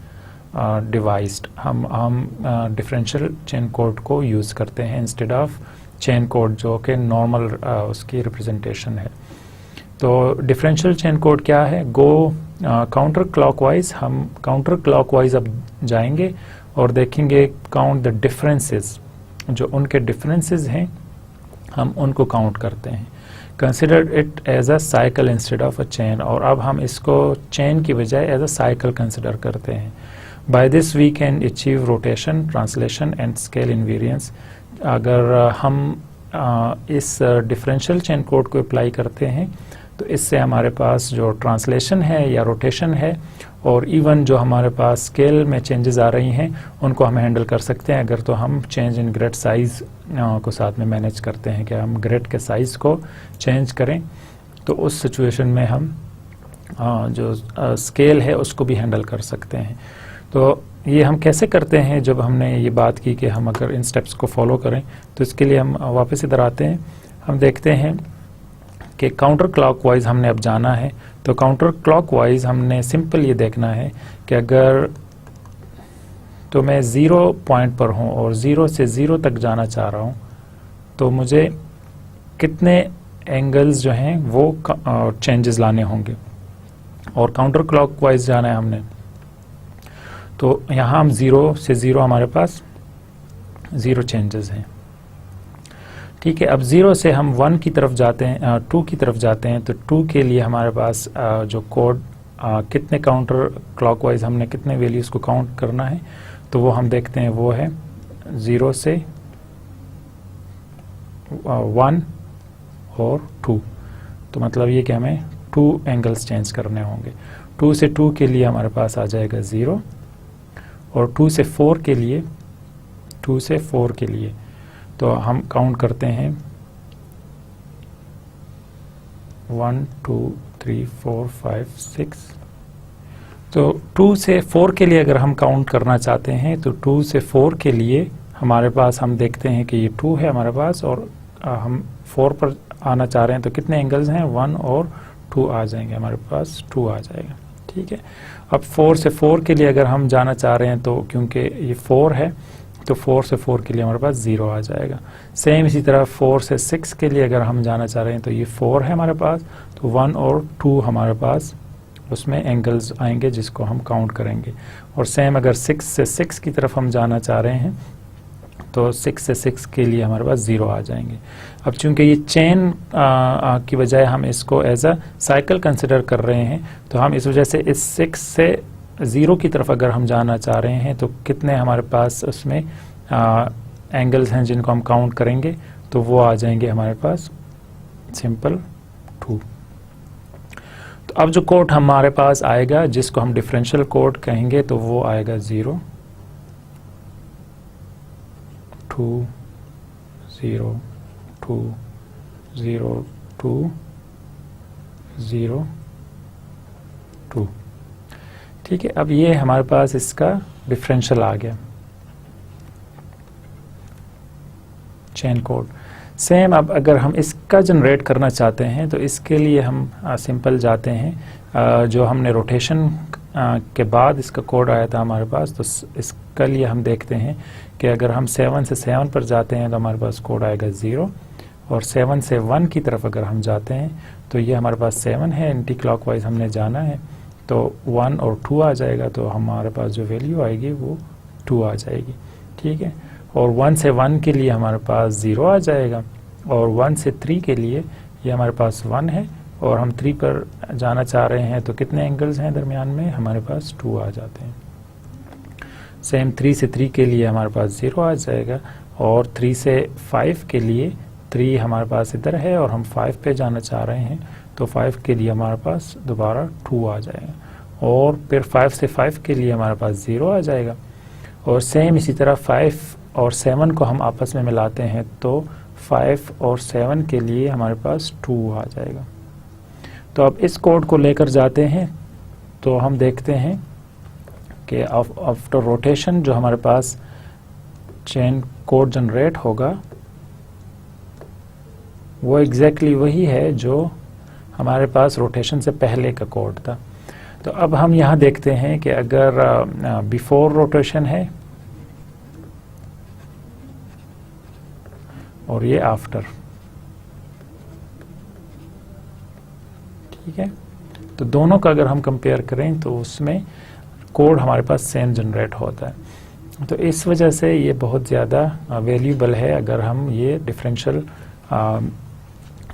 devised। हम differential chain code को यूज़ करते हैं इंस्टेड ऑफ chain code जो कि नॉर्मल उसकी रिप्रेजेंटेशन है। तो differential chain code क्या है, गो काउंटर क्लॉकवाइज, हम काउंटर क्लॉकवाइज अब जाएंगे और देखेंगे काउंट द डिफरेंसेस, जो उनके डिफरेंसेस हैं हम उनको काउंट करते हैं। Consider it as a cycle instead of a chain, और अब हम इसको चेन की बजाय एज अ साइकिल कंसिडर करते हैं। By this we can achieve rotation, translation and scale invariance. अगर हम इस डिफरेंशियल चेन कोड को अप्लाई करते हैं तो इससे हमारे पास जो ट्रांसलेशन है या रोटेशन है और इवन जो हमारे पास स्केल में चेंजेस आ रही हैं उनको हम हैंडल कर सकते हैं अगर तो हम चेंज इन ग्रिड साइज़ को साथ में मैनेज करते हैं कि हम ग्रिड के साइज़ को चेंज करें, तो उस सिचुएशन में हम जो स्केल है उसको भी हैंडल कर सकते हैं। तो ये हम कैसे करते हैं, जब हमने ये बात की कि हम अगर इन स्टेप्स को फॉलो करें, तो इसके लिए हम वापस इधर आते हैं। हम देखते हैं कि काउंटर क्लॉकवाइज हमने अब जाना है। तो काउंटर क्लॉकवाइज हमने सिंपल ये देखना है कि अगर तो मैं 0 पॉइंट पर हूँ और 0 से 0 तक जाना चाह रहा हूँ, तो मुझे कितने एंगल्स जो हैं वो चेंजेस लाने होंगे, और काउंटर क्लॉकवाइज जाना है हमने। तो यहाँ हम 0 से 0 हमारे पास 0 चेंजेस हैं, ठीक है। अब 0 से हम 1 की तरफ जाते हैं, 2 की तरफ जाते हैं, तो 2 के लिए हमारे पास जो कोड कितने काउंटर क्लॉकवाइज हमने कितने वैल्यूज़ को काउंट करना है, तो वो हम देखते हैं, वो है 0 से 1 और 2। तो मतलब ये कि हमें 2 एंगल्स चेंज करने होंगे। 2 से 2 के लिए हमारे पास आ जाएगा 0, और 2 से 4 के लिए, 2 से 4 के लिए तो हम काउंट करते हैं 1 2 3 4 5 6। तो 2 से 4 के लिए अगर हम काउंट करना चाहते हैं, तो 2 से 4 के लिए हमारे पास हम देखते हैं कि ये 2 है हमारे पास, और हम 4 पर आना चाह रहे हैं, तो कितने एंगल्स हैं, 1 और 2 आ जाएंगे, हमारे पास 2 आ जाएगा, ठीक है। अब 4 से 4 के लिए अगर हम जाना चाह रहे हैं, तो क्योंकि ये 4 है, तो 4 से 4 के लिए हमारे पास 0 आ जाएगा। सेम इसी तरह 4 से 6 के लिए अगर हम जाना चाह रहे हैं, तो ये 4 है हमारे पास, तो 1 और 2 हमारे पास उसमें एंगल्स आएंगे जिसको हम काउंट करेंगे। और सेम अगर 6 से 6 की तरफ हम जाना चाह रहे हैं, तो 6 से 6 के लिए हमारे पास 0 आ जाएंगे। अब चूंकि ये चेन की बजाय हम इसको एज अ साइकिल कंसिडर कर रहे हैं, तो हम इस वजह से इस 6 से 0 की तरफ अगर हम जाना चाह रहे हैं, तो कितने हमारे पास उसमें एंगल्स हैं जिनको हम काउंट करेंगे, तो वो आ जाएंगे हमारे पास सिंपल 2। तो अब जो कोड हमारे पास आएगा जिसको हम डिफरेंशियल कोड कहेंगे, तो वो आएगा 0 2 0 2 0 2 0 2, ठीक है। अब ये हमारे पास इसका डिफरेंशियल आ गया, चेन कोड। सेम अब अगर हम इसका जनरेट करना चाहते हैं, तो इसके लिए हम सिंपल जाते हैं, जो हमने रोटेशन के बाद इसका कोड आया था हमारे पास, तो इसके लिए हम देखते हैं कि अगर हम 7 से 7 पर जाते हैं, तो हमारे पास कोड आएगा 0, और 7 से 1 की तरफ अगर हम जाते हैं, तो ये हमारे पास 7 है, एंटी क्लॉकवाइज हमने जाना है, तो 1 और 2 आ जाएगा, तो हमारे पास जो वैल्यू आएगी वो 2 आ जाएगी, ठीक है। और 1 से 1 के लिए हमारे पास 0 आ जाएगा, और 1 से 3 के लिए ये हमारे पास 1 है, और हम 3 पर जाना चाह रहे हैं, तो कितने एंगल्स हैं दरमियान में, हमारे पास 2 आ जाते हैं। सेम 3 से 3 के लिए हमारे पास 0 आ जाएगा, और 3 से 5 के लिए 3 हमारे पास इधर है और हम 5 पे जाना चाह रहे हैं, तो 5 के लिए हमारे पास दोबारा 2 आ जाएगा, और फिर 5 से 5 के लिए हमारे पास 0 आ जाएगा। और सेम इसी तरह 5 और 7 को हम आपस में मिलाते हैं, तो 5 और 7 के लिए हमारे पास 2 आ जाएगा। तो अब इस कोड को लेकर जाते हैं, तो हम देखते हैं कि आफ्टर रोटेशन जो हमारे पास चेन कोड जनरेट होगा, वो एग्जैक्टली वही है जो हमारे पास रोटेशन से पहले का कोड था। तो अब हम यहाँ देखते हैं कि अगर बिफोर रोटेशन है और ये आफ्टर, ठीक है। तो दोनों का अगर हम कंपेयर करें, तो उसमें कोड हमारे पास सेम जनरेट होता है। तो इस वजह से ये बहुत ज़्यादा वैल्यूएबल है अगर हम ये डिफरेंशियल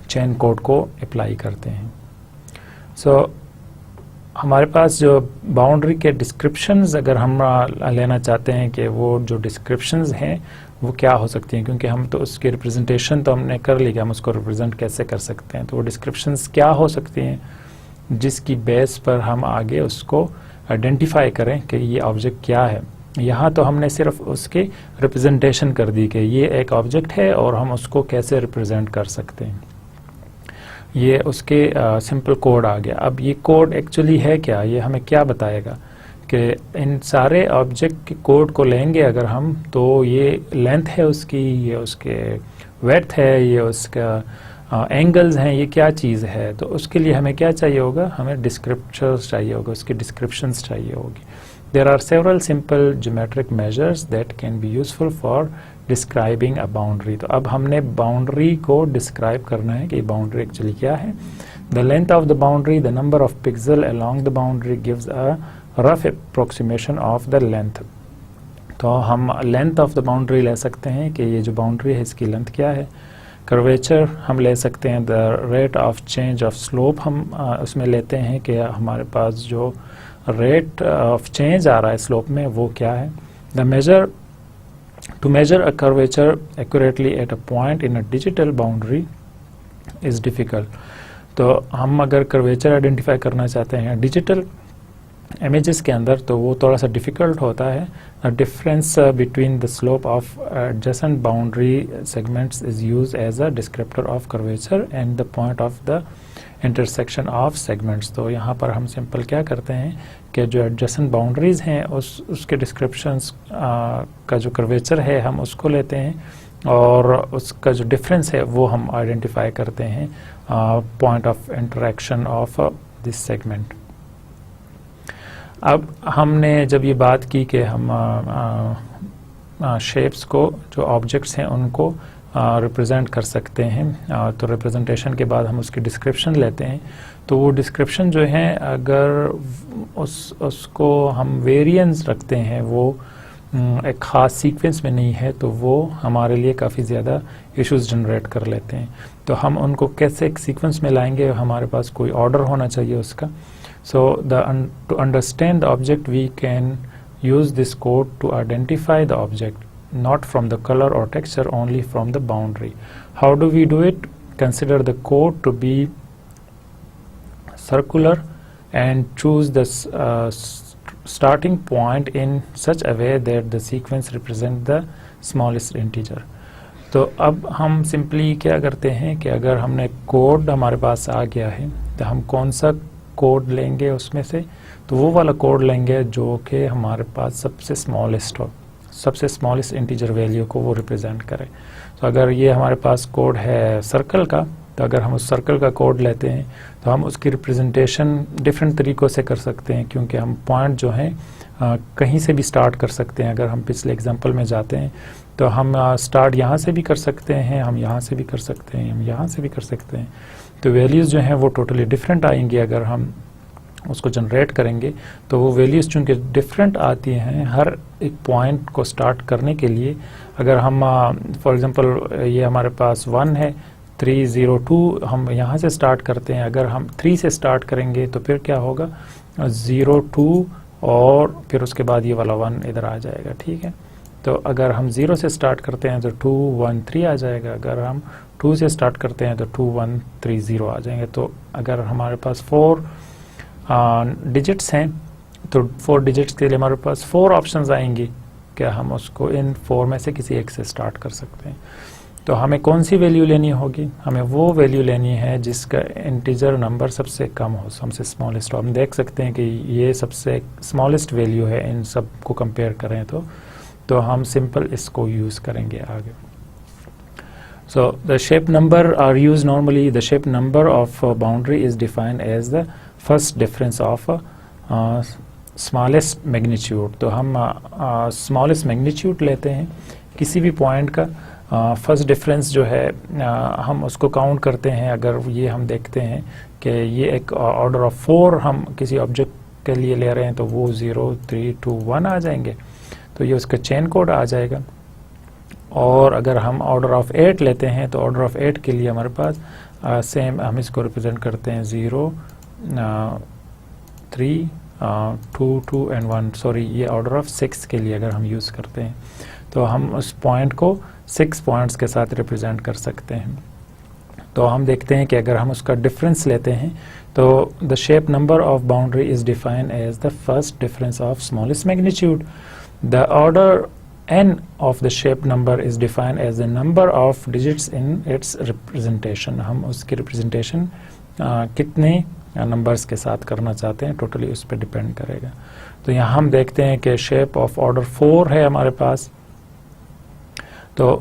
चेन कोड को अप्लाई करते हैं। सो हमारे पास जो बाउंड्री के डिस्क्रिप्शंस अगर हम लेना चाहते हैं कि वो जो डिस्क्रिप्शंस हैं वो क्या हो सकती हैं, क्योंकि हम तो उसकी रिप्रेजेंटेशन तो हमने कर ली कि हम उसको रिप्रेजेंट कैसे कर सकते हैं। तो वो डिस्क्रिप्शंस क्या हो सकती हैं जिसकी बेस पर हम आगे उसको आइडेंटिफाई करें कि ये ऑब्जेक्ट क्या है। यहाँ तो हमने सिर्फ उसकी रिप्रेजेंटेशन कर दी कि ये एक ऑब्जेक्ट है और हम उसको कैसे रिप्रेजेंट कर सकते हैं। ये उसके सिंपल कोड आ गया। अब ये कोड एक्चुअली है क्या, ये हमें क्या बताएगा कि इन सारे ऑब्जेक्ट के कोड को लेंगे अगर हम, तो ये लेंथ है उसकी, ये उसके वेड्थ है, ये उसका एंगल्स हैं, ये क्या चीज़ है। तो उसके लिए हमें क्या चाहिए होगा, हमें डिस्क्रिप्टर्स चाहिए होगा, उसकी डिस्क्रिप्शंस चाहिए होगी। There are several simple geometric measures that can be useful for describing a boundary. तो अब हमने बाउंड्री को डिस्क्राइब करना है कि बाउंड्री एक्चुअली क्या है। The length of the boundary, the number of pixel along the boundary gives a rough approximation of the length. तो हम लेंथ ऑफ द बाउंड्री ले सकते हैं कि ये जो बाउंड्री है इसकी लेंथ क्या है। कर्वेचर हम ले सकते हैं, the rate of change of slope हम उसमें लेते हैं कि हमारे पास जो रेट ऑफ चेंज आ रहा है स्लोप में वो क्या है। The measure to measure a curvature accurately at a point in a digital boundary is difficult. तो हम अगर कर्वेचर आइडेंटिफाई करना चाहते हैं डिजिटल इमेजेस के अंदर तो वो थोड़ा सा डिफ़िकल्ट होता है। Difference between the slope of adjacent boundary segments is use as a descriptor of curvature and the point of the intersection of segments. तो यहाँ पर हम सिंपल क्या करते हैं कि जो एडजेसेंट बाउंड्रीज़ हैं उसके डिस्क्रिप्शंस का जो कर्वेचर है हम उसको लेते हैं और उसका जो डिफरेंस है वो हम आइडेंटिफाई करते हैं point of interaction of this segment. अब हमने जब ये बात की कि हम शेप्स को, जो ऑब्जेक्ट्स हैं उनको रिप्रेजेंट कर सकते हैं, तो रिप्रेजेंटेशन के बाद हम उसकी डिस्क्रिप्शन लेते हैं। तो वो डिस्क्रिप्शन जो है अगर उसको हम वेरिएंस रखते हैं, वो एक ख़ास सीक्वेंस में नहीं है, तो वो हमारे लिए काफ़ी ज़्यादा इश्यूज जनरेट कर लेते हैं। तो हम उनको कैसे एक सीक्वेंस में लाएंगे, हमारे पास कोई ऑर्डर होना चाहिए उसका। So to understand the object we can use this code to identify the object, not from the color or texture, only from the boundary. How do we do it? Consider the code to be circular and choose the starting point in such a way that the sequence represents the smallest integer. तो अब हम simply क्या करते हैं कि अगर हमने code हमारे पास आ गया है तो हम कौन सा कोड लेंगे उसमें से, तो वो वाला कोड लेंगे जो कि हमारे पास सबसे स्मॉलेस्ट हो, सबसे स्मॉलेस्ट इंटीजर वैल्यू को वो रिप्रेजेंट करे। तो अगर ये हमारे पास कोड है सर्कल का, तो अगर हम उस सर्कल का कोड लेते हैं तो हम उसकी रिप्रेजेंटेशन डिफरेंट तरीक़ों से कर सकते हैं, क्योंकि हम पॉइंट जो हैं कहीं से भी स्टार्ट कर सकते हैं। अगर हम पिछले एग्जांपल में जाते हैं तो हम स्टार्ट यहाँ से भी कर सकते हैं, हम यहाँ से भी कर सकते हैं, हम यहाँ से भी कर सकते हैं। तो वैल्यूज़ जो हैं वो टोटली डिफरेंट आएंगी। अगर हम उसको जनरेट करेंगे तो वो वैल्यूज़ चूँकि डिफरेंट आती हैं हर एक पॉइंट को स्टार्ट करने के लिए। अगर हम फॉर एग्जांपल ये हमारे पास 1 है, 3 0 2 हम यहाँ से स्टार्ट करते हैं। अगर हम 3 से स्टार्ट करेंगे तो फिर क्या होगा, 0 2 और फिर उसके बाद ये वाला 1 इधर आ जाएगा, ठीक है। तो अगर हम 0 से स्टार्ट करते हैं तो 2 1 3 आ जाएगा। अगर हम 2 से स्टार्ट करते हैं तो 2 1 3 0 आ जाएंगे। तो अगर हमारे पास 4 डिजिट्स हैं तो 4 डिजिट्स के लिए हमारे पास 4 ऑप्शंस आएंगी कि हम उसको इन 4 में से किसी एक से स्टार्ट कर सकते हैं। तो हमें कौन सी वैल्यू लेनी होगी, हमें वो वैल्यू लेनी है जिसका इंटीजर नंबर सबसे कम हो, सबसे स्मॉलेस्ट हो। हम देख सकते हैं कि ये सबसे स्मॉलेस्ट वैल्यू है इन सब को कंपेयर करें तो हम सिंपल इसको यूज़ करेंगे आगे। So the shape number are used normally. The shape number of boundary is defined as the first difference of smallest magnitude. तो हम smallest magnitude लेते हैं किसी भी पॉइंट का। फर्स्ट डिफरेंस जो है हम उसको काउंट करते हैं। अगर ये हम देखते हैं कि ये एक ऑर्डर ऑफ 4 हम किसी ऑब्जेक्ट के लिए ले रहे हैं तो वो 0 3 2 1 आ जाएंगे, तो ये उसका चेन कोड आ जाएगा। और अगर हम ऑर्डर ऑफ 8 लेते हैं तो ऑर्डर ऑफ 8 के लिए हमारे पास सेम हम इसको रिप्रेजेंट करते हैं 0 3 2 2 एंड 1। सॉरी, ये ऑर्डर ऑफ 6 के लिए अगर हम यूज़ करते हैं तो हम उस पॉइंट को 6 पॉइंट्स के साथ रिप्रेजेंट कर सकते हैं। तो हम देखते हैं कि अगर हम उसका डिफरेंस लेते हैं तो the shape number of boundary is defined as the first difference of smallest magnitude. The order n of the shape number is defined as the number of digits in its representation। हम उसकी representation कितने numbers के साथ करना चाहते हैं totally उस पर डिपेंड करेगा। तो यहाँ हम देखते हैं कि शेप ऑफ ऑर्डर 4 है हमारे पास। तो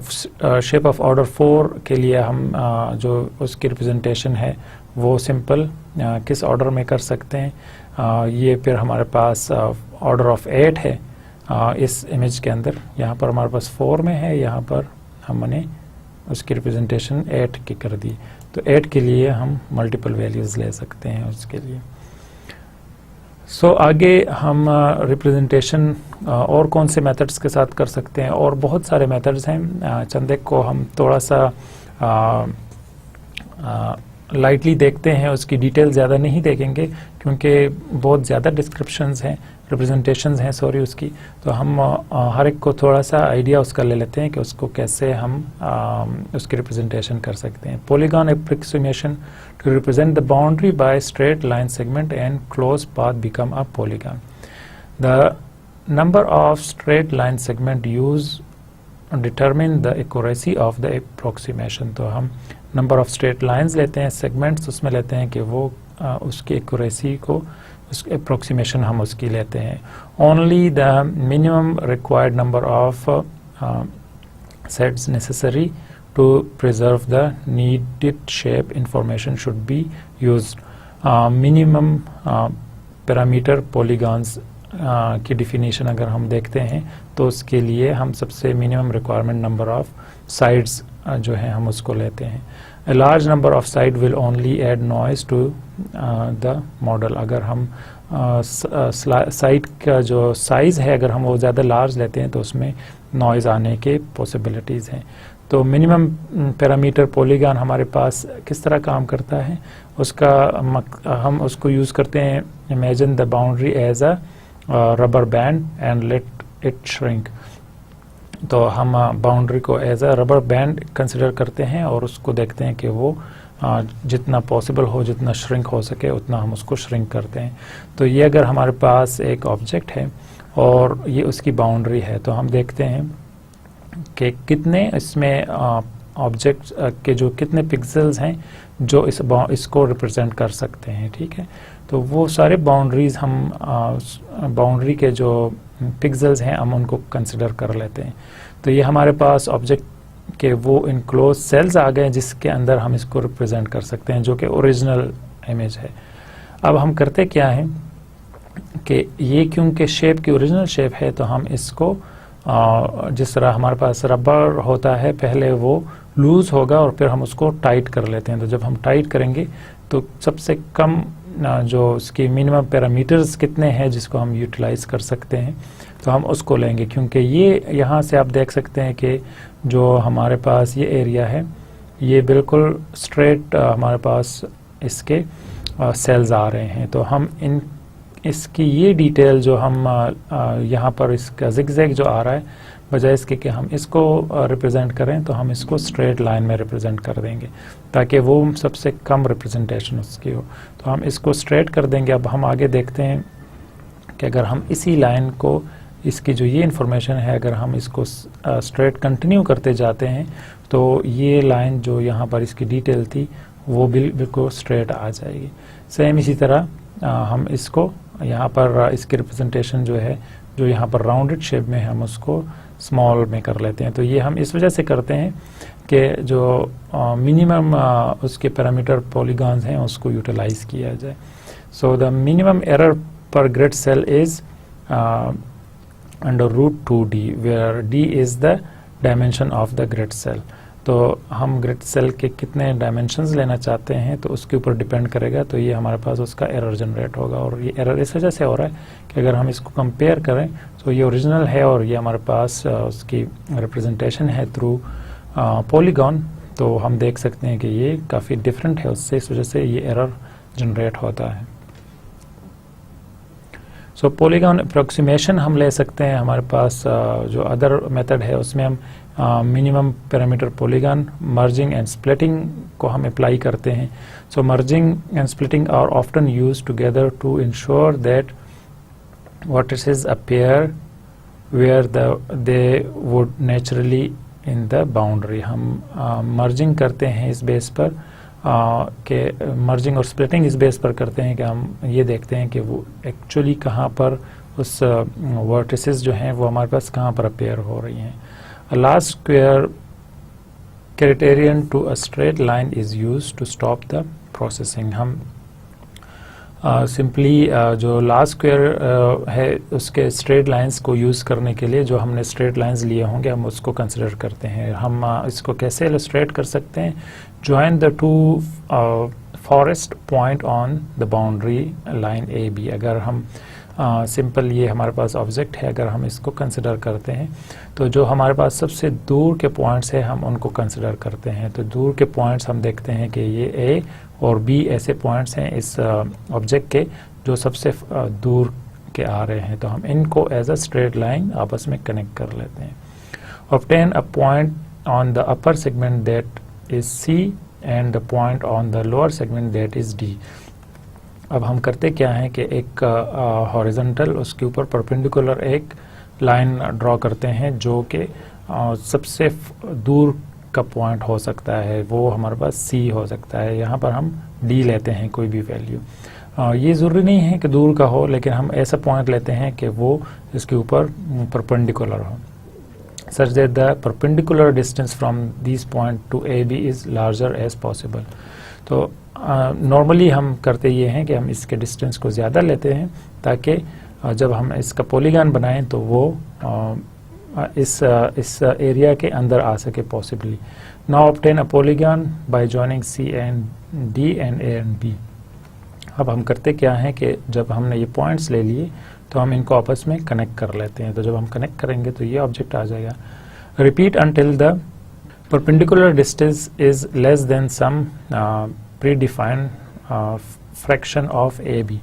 शेप ऑफ ऑर्डर 4 के लिए हम जो उसकी रिप्रेजेंटेशन है वो सिंपल किस ऑर्डर में कर सकते हैं। ये फिर हमारे पास ऑर्डर ऑफ 8 है इस इमेज के अंदर। यहाँ पर हमारे पास 4 में है, यहाँ पर हमने उसकी रिप्रेजेंटेशन 8 की कर दी। तो 8 के लिए हम मल्टीपल वैल्यूज़ ले सकते हैं उसके लिए। आगे हम रिप्रेजेंटेशन और कौन से मेथड्स के साथ कर सकते हैं, और बहुत सारे मेथड्स हैं। चंद एक को हम थोड़ा सा लाइटली देखते हैं, उसकी डिटेल ज़्यादा नहीं देखेंगे क्योंकि बहुत ज़्यादा डिस्क्रिप्शंस हैं, रिप्रेजेंटेशंस हैं सॉरी उसकी। तो हम हर एक को थोड़ा सा आइडिया उसका ले लेते हैं कि उसको कैसे हम उसकी रिप्रेजेंटेशन कर सकते हैं। Polygon approximation to represent the boundary by straight line segment and close path become a polygon. The number of straight line segment use determine the accuracy of the approximation. तो हम नंबर ऑफ स्ट्रेट लाइंस लेते हैं, segments उसमें लेते हैं कि वो उसकी एक्यूरेसी को, उस अप्रोक्सीमेशन हम उसकी लेते हैं। Only the minimum required number of sets necessary to preserve the needed shape information should be used. Minimum parameter polygons की डिफिनीशन अगर हम देखते हैं तो उसके लिए हम सबसे minimum requirement number of sides जो है हम उसको लेते हैं। A large number of side will only add noise to the model। अगर हम साइड का जो साइज़ है अगर हम वो ज़्यादा लार्ज लेते हैं तो उसमें नॉइज़ आने के पॉसिबिलिटीज़ हैं। तो मिनिमम पैरामीटर पॉलीगॉन हमारे पास किस तरह काम करता है उसका हम उसको यूज़ करते हैं। Imagine the boundary as a rubber band and let it shrink. तो हम बाउंड्री को as a rubber band consider करते हैं और उसको देखते हैं कि वो जितना पॉसिबल हो, जितना श्रिंक हो सके उतना हम उसको श्रिंक करते हैं। तो ये अगर हमारे पास एक ऑब्जेक्ट है और ये उसकी बाउंड्री है तो हम देखते हैं कि कितने इसमें ऑब्जेक्ट के जो कितने पिक्सेल्स हैं जो इसको रिप्रेजेंट कर सकते हैं। ठीक है, तो वो सारे बाउंड्रीज हम बाउंड्री के जो पिक्सेल्स हैं हम उनको कंसिडर कर लेते हैं। तो ये हमारे पास ऑब्जेक्ट के वो इनक्लोज सेल्स आ गए जिसके अंदर हम इसको रिप्रेजेंट कर सकते हैं जो कि ओरिजिनल इमेज है। अब हम करते क्या हैं कि ये क्योंकि शेप की ओरिजिनल शेप है तो हम इसको जिस तरह हमारे पास रबर होता है पहले वो लूज होगा और फिर हम उसको टाइट कर लेते हैं। तो जब हम टाइट करेंगे तो सबसे कम जो उसकी मिनिमम पैरामीटर्स कितने हैं जिसको हम यूटिलाइज कर सकते हैं तो हम उसको लेंगे, क्योंकि ये यहाँ से आप देख सकते हैं कि जो हमारे पास ये एरिया है ये बिल्कुल स्ट्रेट हमारे पास इसके सेल्स आ रहे हैं। तो हम इसकी ये डिटेल जो हम यहाँ पर इसका जिगजैग जो आ रहा है बजाय इसके कि हम इसको रिप्रेजेंट करें तो हम इसको स्ट्रेट लाइन में रिप्रेजेंट कर देंगे ताकि वो सबसे कम रिप्रेजेंटेशन उसकी हो। तो हम इसको स्ट्रेट कर देंगे। अब हम आगे देखते हैं कि अगर हम इसी लाइन को, इसकी जो ये इन्फॉर्मेशन है अगर हम इसको स्ट्रेट कंटिन्यू करते जाते हैं तो ये लाइन जो यहाँ पर इसकी डिटेल थी वो बिल्कुल स्ट्रेट आ जाएगी। सेम इसी तरह हम इसको यहाँ पर इसकी रिप्रेजेंटेशन जो है जो यहाँ पर राउंडेड शेप में हम उसको स्मॉल में कर लेते हैं। तो ये हम इस वजह से करते हैं कि जो मिनिमम उसके पैरामीटर पॉलीगॉन्स हैं उसको यूटिलाइज किया जाए। So the minimum error per grid cell is under root 2d where d is the dimension of the grid cell. तो हम ग्रिड सेल के कितने डायमेंशंस लेना चाहते हैं तो उसके ऊपर डिपेंड करेगा। तो ये हमारे पास उसका एरर जनरेट होगा और ये एरर इस वजह से हो रहा है कि अगर हम इसको कंपेयर करें तो ये ओरिजिनल है और ये हमारे पास उसकी रिप्रेजेंटेशन है थ्रू पॉलीगॉन। तो हम देख सकते हैं कि ये काफ़ी डिफरेंट है उससे, इस वजह से ये एरर जनरेट होता है। सो पॉलीगॉन अप्रोक्सीमेशन हम ले सकते हैं, हमारे पास जो अदर मेथड है उसमें हम minimum parameter polygon merging and splitting को हम अप्लाई करते हैं. So merging and splitting are often used together to ensure that vertices appear where they would naturally in the boundary. हम मर्जिंग करते हैं इस बेस पर कि मर्जिंग और स्प्लिटिंग इस बेस पर करते हैं कि हम ये देखते हैं कि वो एक्चुअली कहाँ पर उस वर्टिसेस जो हैं वो हमारे पास कहाँ पर अपेयर हो रही हैं. Last square criterion to a straight line is used to stop the processing. हम सिंपली जो लास्ट स्क्वायर है उसके स्ट्रेट लाइंस को यूज़ करने के लिए जो हमने स्ट्रेट लाइंस लिए होंगे हम उसको कंसिडर करते हैं. हम इसको कैसे इलस्ट्रेट कर सकते हैं? Join the two forest point on the boundary line A B. अगर हम सिंपल ये हमारे पास ऑब्जेक्ट है, अगर हम इसको कंसिडर करते हैं तो जो हमारे पास सबसे दूर के पॉइंट्स हैं हम उनको कंसिडर करते हैं. तो दूर के पॉइंट्स हम देखते हैं कि ये ए और बी ऐसे पॉइंट्स हैं इस ऑब्जेक्ट के जो सबसे दूर के आ रहे हैं. तो हम इनको एज अ स्ट्रेट लाइन आपस में कनेक्ट कर लेते हैं. Obtain a point on the upper segment that is C and the point on the lower segment that is D. अब हम करते क्या है कि एक हॉरिजॉन्टल उसके ऊपर परपेंडिकुलर एक लाइन ड्रॉ करते हैं जो कि सबसे दूर का पॉइंट हो सकता है, वो हमारे पास सी हो सकता है. यहाँ पर हम डी लेते हैं कोई भी वैल्यू. ये ज़रूरी नहीं है कि दूर का हो, लेकिन हम ऐसा पॉइंट लेते हैं कि वो इसके ऊपर परपेंडिकुलर हो, such that the perpendicular distance from this point to A B is larger as possible. तो नॉर्मली हम करते ये हैं कि हम इसके डिस्टेंस को ज़्यादा लेते हैं ताकि जब हम इसका पॉलीगॉन बनाएं तो वो इस एरिया के अंदर आ सके possibly. Now obtain a polygon by joining C and D and A and B. अब हम करते क्या है कि जब हमने ये पॉइंट्स ले लिए तो हम इनको आपस में कनेक्ट कर लेते हैं. तो जब हम कनेक्ट करेंगे तो ये ऑब्जेक्ट आ जाएगा. Repeat until the perpendicular distance is less than some predefined fraction of A B.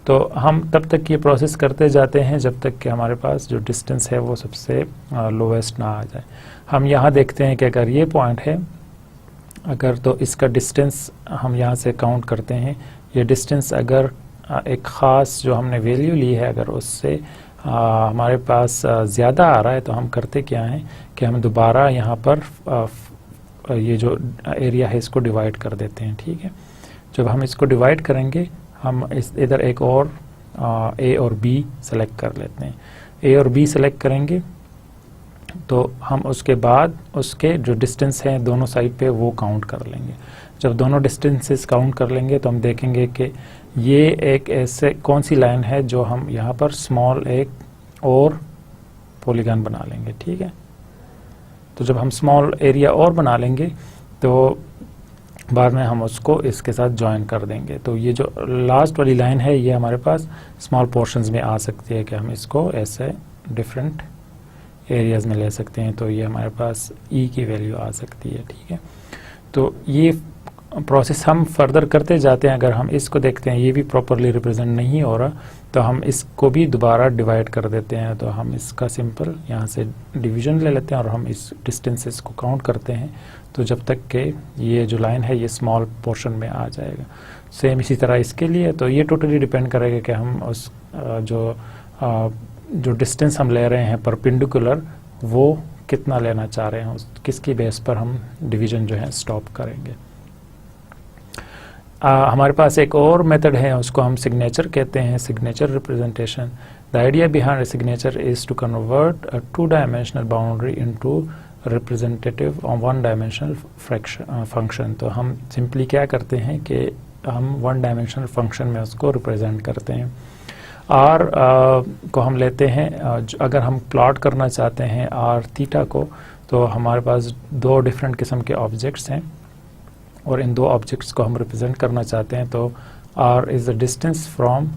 तो हम तब तक ये प्रोसेस करते जाते हैं जब तक कि हमारे पास जो डिस्टेंस है वो सबसे लोवेस्ट ना आ जाए. हम यहाँ देखते हैं कि अगर ये पॉइंट है, अगर तो इसका डिस्टेंस हम यहाँ से काउंट करते हैं, ये डिस्टेंस अगर एक ख़ास जो हमने वैल्यू ली है अगर उससे हमारे पास ज़्यादा आ रहा है तो हम करते क्या हैं कि हम दोबारा यहाँ पर ये जो एरिया है इसको डिवाइड कर देते हैं. ठीक है, जब हम इसको डिवाइड करेंगे हम इधर एक और ए और बी सेलेक्ट कर लेते हैं. ए और बी सेलेक्ट करेंगे तो हम उसके बाद उसके जो डिस्टेंस हैं दोनों साइड पे वो काउंट कर लेंगे. जब दोनों डिस्टेंसेस काउंट कर लेंगे तो हम देखेंगे कि ये एक ऐसे कौन सी लाइन है जो हम यहाँ पर स्मॉल एक और पॉलीगॉन बना लेंगे. ठीक है, तो जब हम स्मॉल एरिया और बना लेंगे तो बाद में हम उसको इसके साथ ज्वाइन कर देंगे. तो ये जो लास्ट वाली लाइन है ये हमारे पास स्मॉल पोर्शंस में आ सकती है कि हम इसको ऐसे डिफरेंट एरियाज़ में ले सकते हैं. तो ये हमारे पास ई की वैल्यू आ सकती है. ठीक है, तो ये प्रोसेस हम फर्दर करते जाते हैं. अगर हम इसको देखते हैं ये भी प्रॉपरली रिप्रेजेंट नहीं हो रहा तो हम इसको भी दोबारा डिवाइड कर देते हैं. तो हम इसका सिंपल यहाँ से डिवीजन ले लेते हैं और हम इस डिस्टेंसेस को काउंट करते हैं तो जब तक कि ये जो लाइन है ये स्मॉल पोर्शन में आ जाएगा. सेम इसी तरह इसके लिए. तो ये टोटली डिपेंड करेगा कि हम उस जो डिस्टेंस हम ले रहे हैं परपेंडिकुलर वो कितना लेना चाह रहे हैं, किसकी बेस पर हम डिवीजन जो है स्टॉप करेंगे. हमारे पास एक और मेथड है उसको हम सिग्नेचर कहते हैं, signature representation. The idea behind signature is to convert a two dimensional boundary into representative on one dimensional function. तो हम सिंपली क्या करते हैं कि हम 1-डायमेंशनल फंक्शन में उसको रिप्रेजेंट करते हैं. आर को हम लेते हैं, अगर हम प्लॉट करना चाहते हैं आर थीटा को तो हमारे पास दो डिफरेंट किस्म के ऑब्जेक्ट्स हैं और इन दो ऑब्जेक्ट्स को हम रिप्रेजेंट करना चाहते हैं. तो R is the distance from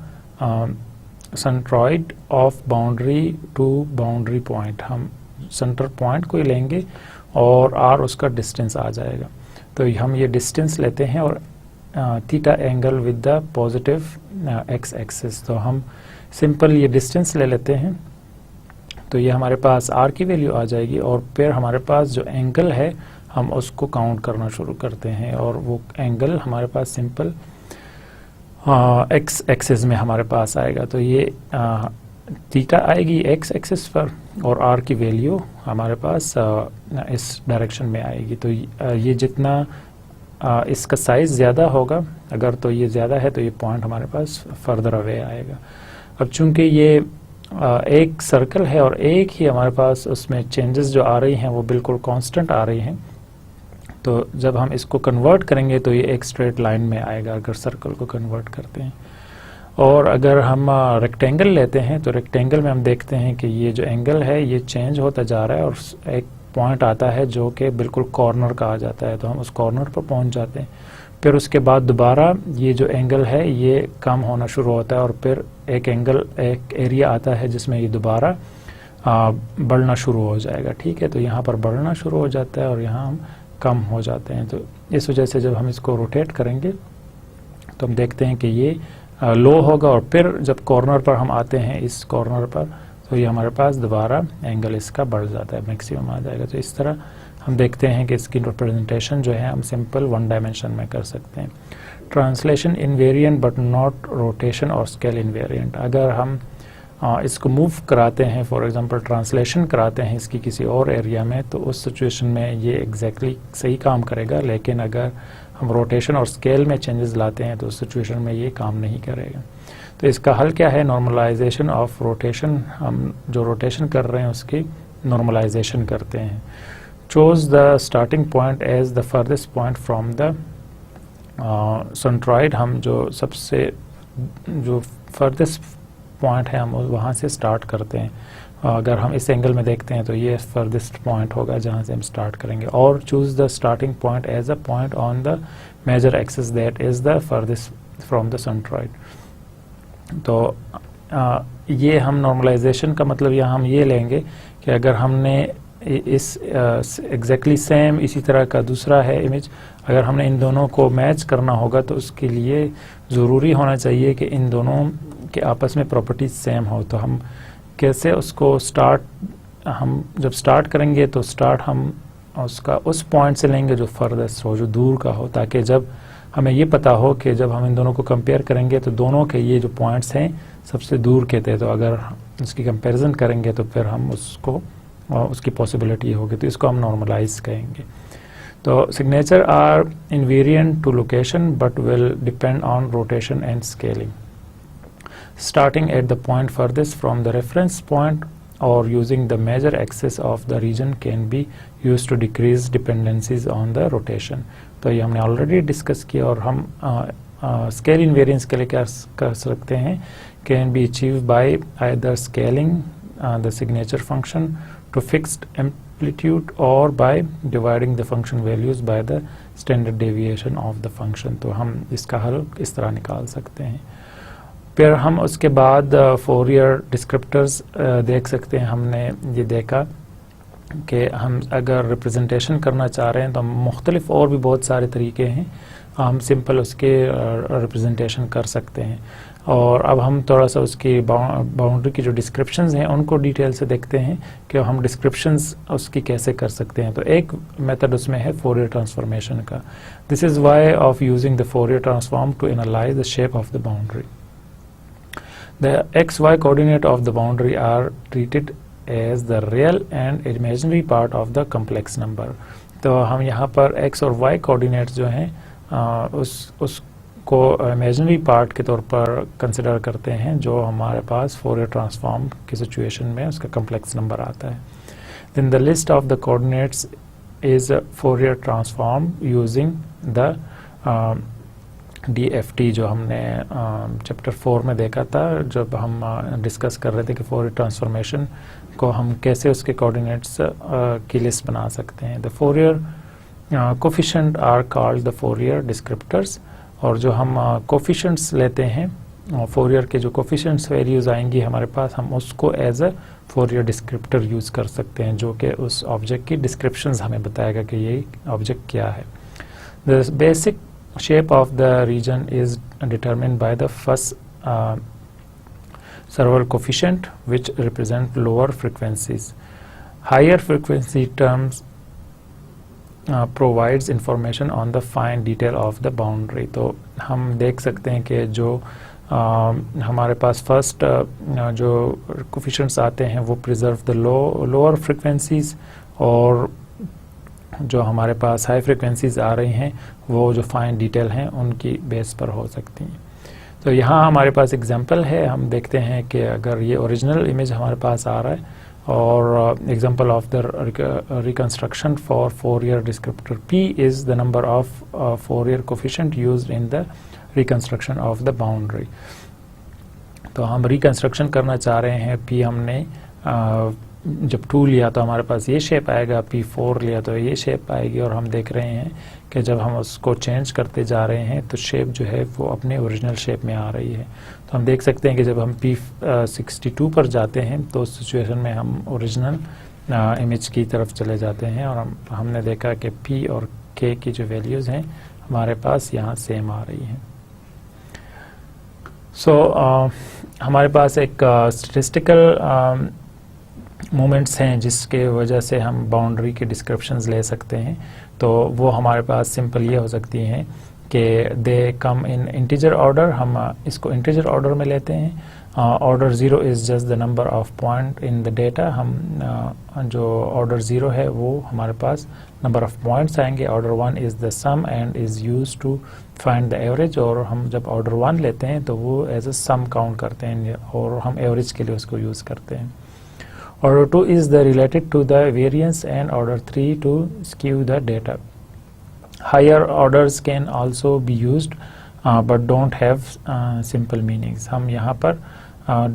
centroid of boundary to boundary point. हम सेंटर पॉइंट को ही लेंगे और आर उसका डिस्टेंस आ जाएगा. तो हम ये डिस्टेंस लेते हैं और theta angle with the positive x axis. तो हम सिंपल ये डिस्टेंस ले लेते हैं, तो ये हमारे पास r की वैल्यू आ जाएगी और फिर हमारे पास जो एंगल है हम उसको काउंट करना शुरू करते हैं और वो एंगल हमारे पास सिंपल एक्स एक्सिस में हमारे पास आएगा। तो ये थीटा आएगी एक्स एक्सिस पर और r की वैल्यू हमारे पास इस डायरेक्शन में आएगी। तो ये जितना इसका साइज़ ज़्यादा होगा, अगर तो ये ज़्यादा है तो ये पॉइंट हमारे पास फर्दर अवे आएगा। अब चूंकि ये एक सर्कल है और एक ही हमारे पास उसमें चेंजेस जो आ रही हैं वो बिल्कुल कांस्टेंट आ रही हैं, तो जब हम इसको कन्वर्ट करेंगे तो ये एक स्ट्रेट लाइन में आएगा अगर सर्कल को कन्वर्ट करते हैं। और अगर हम रेक्टेंगल लेते हैं तो रेक्टेंगल में हम देखते हैं कि ये जो एंगल है ये चेंज होता जा रहा है और एक पॉइंट आता है जो कि बिल्कुल कॉर्नर का आ जाता है, तो हम उस कॉर्नर पर पहुंच जाते हैं। फिर उसके बाद दोबारा ये जो एंगल है ये कम होना शुरू होता है और फिर एक एरिया आता है जिसमें ये दोबारा बढ़ना शुरू हो जाएगा। ठीक है, तो यहाँ पर बढ़ना शुरू हो जाता है और यहाँ हम कम हो जाते हैं। तो इस वजह से जब हम इसको रोटेट करेंगे तो हम देखते हैं कि ये लो होगा और फिर जब कॉर्नर पर हम आते हैं इस कॉर्नर पर तो ये हमारे पास दोबारा एंगल इसका बढ़ जाता है, मैक्सिमम आ जाएगा। तो इस तरह हम देखते हैं कि इसकी रिप्रेजेंटेशन जो है हम सिंपल वन डायमेंशन में कर सकते हैं। Translation invariant but not rotation और स्केल इनवेरिएंट। अगर हम इसको मूव कराते हैं, फॉर एग्जांपल ट्रांसलेशन कराते हैं इसकी किसी और एरिया में, तो उस सिचुएशन में ये एग्जैक्टली सही काम करेगा, लेकिन अगर हम रोटेशन और स्केल में चेंजेस लाते हैं तो उस सिचुएशन में ये काम नहीं करेगा। तो इसका हल क्या है? Normalisation of rotation. हम जो रोटेशन कर रहे हैं उसकी नॉर्मलाइजेशन करते हैं। Choose the starting point as the farthest point from the centroid. हम जो फर्देस्ट पॉइंट है हम वहाँ से स्टार्ट करते हैं। अगर हम इस एंगल में देखते हैं तो ये फर्देस्ट पॉइंट होगा जहाँ से हम स्टार्ट करेंगे। और choose the starting point as a point on the major axis that is the farthest from the centroid. तो ये हम नॉर्मलाइजेशन का मतलब यहाँ हम ये लेंगे कि अगर हमने इस एग्जैक्टली सेम इसी तरह का दूसरा है इमेज, अगर हमने इन दोनों को मैच करना होगा तो उसके लिए ज़रूरी होना चाहिए कि इन दोनों के आपस में प्रॉपर्टीज सेम हो। तो हम कैसे उसको हम जब स्टार्ट करेंगे तो स्टार्ट हम उसका उस पॉइंट से लेंगे जो फर्देस्ट हो, जो दूर का हो, ताकि जब हमें ये पता हो कि जब हम इन दोनों को कंपेयर करेंगे तो दोनों के ये जो पॉइंट्स हैं सबसे दूर के थे, तो अगर उसकी कंपैरिजन करेंगे तो फिर हम उसकी पॉसिबिलिटी होगी। तो इसको हम नॉर्मलाइज कहेंगे। तो signature are invariant to location but will depend on rotation and scaling. Starting at the point furthest from the reference point or using the major axis of the region can be used to decrease dependencies on the rotation. तो ये हमने already discuss किया और हम scale invariance के लिए क्या कर सकते हैं? Can be achieve by either scaling the signature function to fixed amplitude और by dividing the function values by the standard deviation of the function. तो हम इसका हल इस तरह निकाल सकते हैं। फिर हम उसके बाद फोरियर डिस्क्रिप्टर्स देख सकते हैं। हमने ये देखा कि हम अगर रिप्रेजेंटेशन करना चाह रहे हैं तो हम मुख्तलिफ और भी बहुत सारे तरीके हैं, हम सिंपल उसके रिप्रेजेंटेशन कर सकते हैं। और अब हम थोड़ा सा उसकी बाउंड्री की जो डिस्क्रिप्शंस हैं उनको डिटेल से देखते हैं कि हम डिस्क्रिप्शंस उसकी कैसे कर सकते हैं। तो एक मेथड उसमें है फोरियर ट्रांसफॉर्मेशन का। This is way of using the Fourier transform to analyse the shape of the boundary. The xy coordinate of the boundary are treated as the real and imaginary part of the complex number. तो हम यहाँ पर x और y coordinates जो हैं उसको imaginary part के तौर पर कंसिडर करते हैं, जो हमारे पास फोरियर ट्रांसफॉर्म की सिचुएशन में उसका complex number आता है। Then the list of the coordinates is a Fourier transform using the DFT जो हमने चैप्टर 4 में देखा था, जब हम डिस्कस कर रहे थे कि फोरियर ट्रांसफॉर्मेशन को हम कैसे उसके कोऑर्डिनेट्स की लिस्ट बना सकते हैं। The Fourier coefficient are called the Fourier descriptors. और जो हम कोफिशिएंट्स लेते हैं, फोरियर के जो कोफिशिएंट्स वैल्यूज आएंगी हमारे पास, हम उसको as a Fourier descriptor use कर सकते हैं, जो कि उस ऑब्जेक्ट की डिस्क्रिप्शंस हमें बताएगा कि ये ऑब्जेक्ट क्या है। The basic shape of the region is determined by the first Serval coefficient, which represent lower frequencies. Higher frequency terms provides information on the fine detail of the boundary. तो हम देख सकते हैं कि जो हमारे पास फर्स्ट जो कोफिशिएंट्स आते हैं वो प्रिजर्व द लोअर फ्रिक्वेंसीज, और जो हमारे पास हाई फ्रिक्वेंसीज आ रही हैं वो जो फाइन डिटेल हैं उनकी बेस पर हो सकती हैं. तो यहाँ हमारे पास एग्जांपल है, हम देखते हैं कि अगर ये ओरिजिनल इमेज हमारे पास आ रहा है और example of the reconstruction for Fourier descriptor P is the number of Fourier coefficient used in the reconstruction of the boundary. तो हम रिकंस्ट्रक्शन करना चाह रहे हैं, P हमने जब 2 लिया तो हमारे पास ये शेप आएगा, P4 लिया तो ये शेप आएगी, और हम देख रहे हैं कि जब हम उसको चेंज करते जा रहे हैं तो शेप जो है वो अपने ओरिजिनल शेप में आ रही है. तो हम देख सकते हैं कि जब हम P62 पर जाते हैं तो उस सिचुएशन में हम ओरिजिनल इमेज की तरफ चले जाते हैं, और हमने देखा कि P और K की जो वैल्यूज़ हैं हमारे पास यहाँ सेम आ रही हैं. हमारे पास एक स्टैटिस्टिकल मोमेंट्स हैं जिसके वजह से हम बाउंड्री के डिस्क्रिप्शंस ले सकते हैं. तो वो हमारे पास सिंपल ये हो सकती हैं कि दे कम इन इंटीजर ऑर्डर, हम इसको इंटीजर ऑर्डर में लेते हैं. Order 0 is just the number of point in the data. हम जो ऑर्डर 0 है वो हमारे पास नंबर ऑफ पॉइंट्स आएंगे. Order 1 is the sum and is use to find the average, और हम जब ऑर्डर 1 लेते हैं तो वो एज अ सम काउंट करते हैं और हम एवरेज के लिए उसको यूज़ करते हैं. Order 2 is the related to the variance, and order 3 to skew the data. Higher orders can also be used but don't have simple meanings. हम यहाँ पर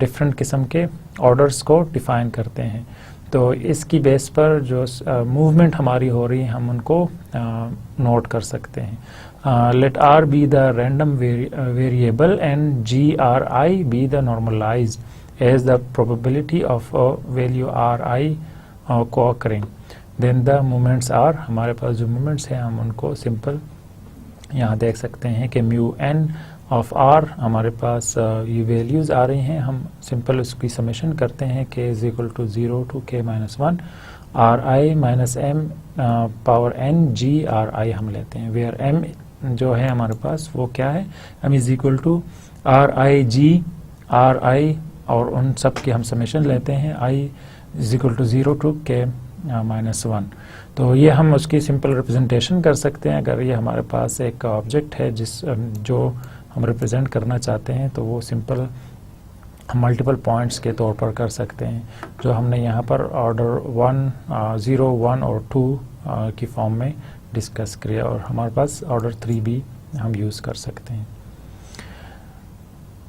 different किस्म के orders को define करते हैं. तो इसकी बेस पर जो movement हमारी हो रही है हम उनको note कर सकते हैं. Let R be the random variable and GRI be the normalized as the probability of a value Ri co-occurring. Then the moments are, हमारे पास जो moments हैं हम उनको simple यहाँ देख सकते हैं कि mu n of R हमारे पास ये values आ रही हैं, हम simple उसकी summation करते हैं k is equal to 0 to k minus 1 Ri minus m power n g Ri हम लेते हैं, where m जो है हमारे पास वो क्या है, m is equal to Ri g Ri, और उन सब की हम समेशन लेते हैं I is equal to 0 to k minus 1. तो ये हम उसकी सिंपल रिप्रेजेंटेशन कर सकते हैं. अगर ये हमारे पास एक ऑब्जेक्ट है जो हम रिप्रेजेंट करना चाहते हैं तो वो सिंपल हम मल्टीपल पॉइंट्स के तौर पर कर सकते हैं, जो हमने यहाँ पर ऑर्डर 1, 0, 1 और 2 की फॉर्म में डिस्कस किया, और हमारे पास ऑर्डर 3 भी हम यूज़ कर सकते हैं.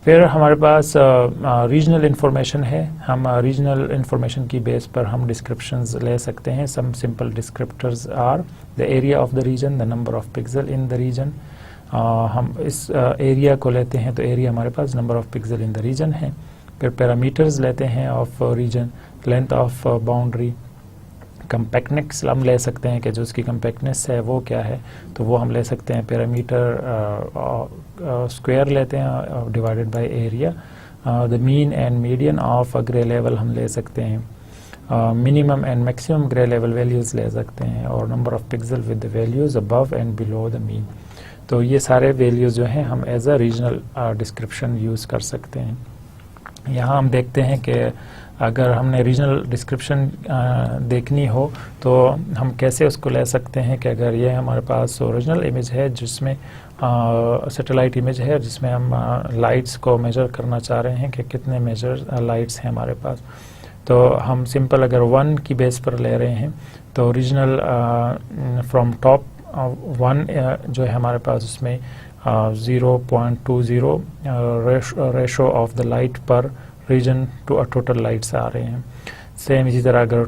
फिर हमारे पास रीजनल इंफॉर्मेशन है. हम रीजनल इंफॉर्मेशन की बेस पर हम डिस्क्रिप्शंस ले सकते हैं. Some simple descriptors are the area of the region, the number of pixel in the region. हम इस एरिया को लेते हैं तो एरिया हमारे पास number of pixel in the region है. फिर पैरामीटर्स लेते हैं of region, length of boundary, compactness हम ले सकते हैं कि जो उसकी कम्पैक्टनेस है वो क्या है, तो वो हम ले सकते हैं पैरामीटर स्क्वायर लेते हैं divided by area. The mean and median of grey level हम ले सकते हैं. Minimum and maximum grey level values ले सकते हैं, और number of pixel with the values above and below the mean. तो ये सारे वैल्यूज़ जो हैं हम as a regional description use कर सकते हैं. यहाँ हम देखते हैं कि अगर हमने रीजनल डिस्क्रिप्शन देखनी हो तो हम कैसे उसको ले सकते हैं कि अगर ये हमारे पास ओरिजिनल इमेज है जिसमें सैटेलाइट इमेज है जिसमें हम लाइट्स को मेजर करना चाह रहे हैं कि कितने मेजर लाइट्स हैं हमारे पास, तो हम सिंपल अगर 1 की बेस पर ले रहे हैं तो ओरिजिनल फ्रॉम टॉप 1 जो है हमारे पास उसमें 0.20 रेशो ऑफ द लाइट पर रीजन टू टोटल लाइट्स आ रहे हैं. सेम इसी तरह अगर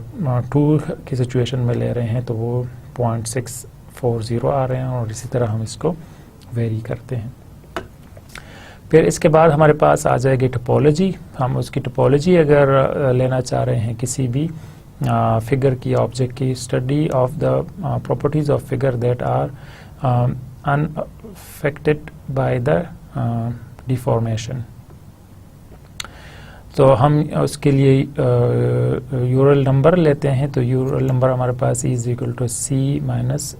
2 की सिचुएशन में ले रहे हैं तो वो 0.640 आ रहे हैं, और इसी तरह हम इसको वेरी करते हैं. फिर इसके बाद हमारे पास आ जाएगी टोपोलॉजी. हम उसकी टोपोलॉजी अगर लेना चाह रहे हैं किसी भी फिगर की, ऑब्जेक्ट की, study of the properties of figure that are affected by the deformation. तो हम उसके लिए यूरल नंबर लेते हैं, तो यूरल नंबर हमारे पास E = C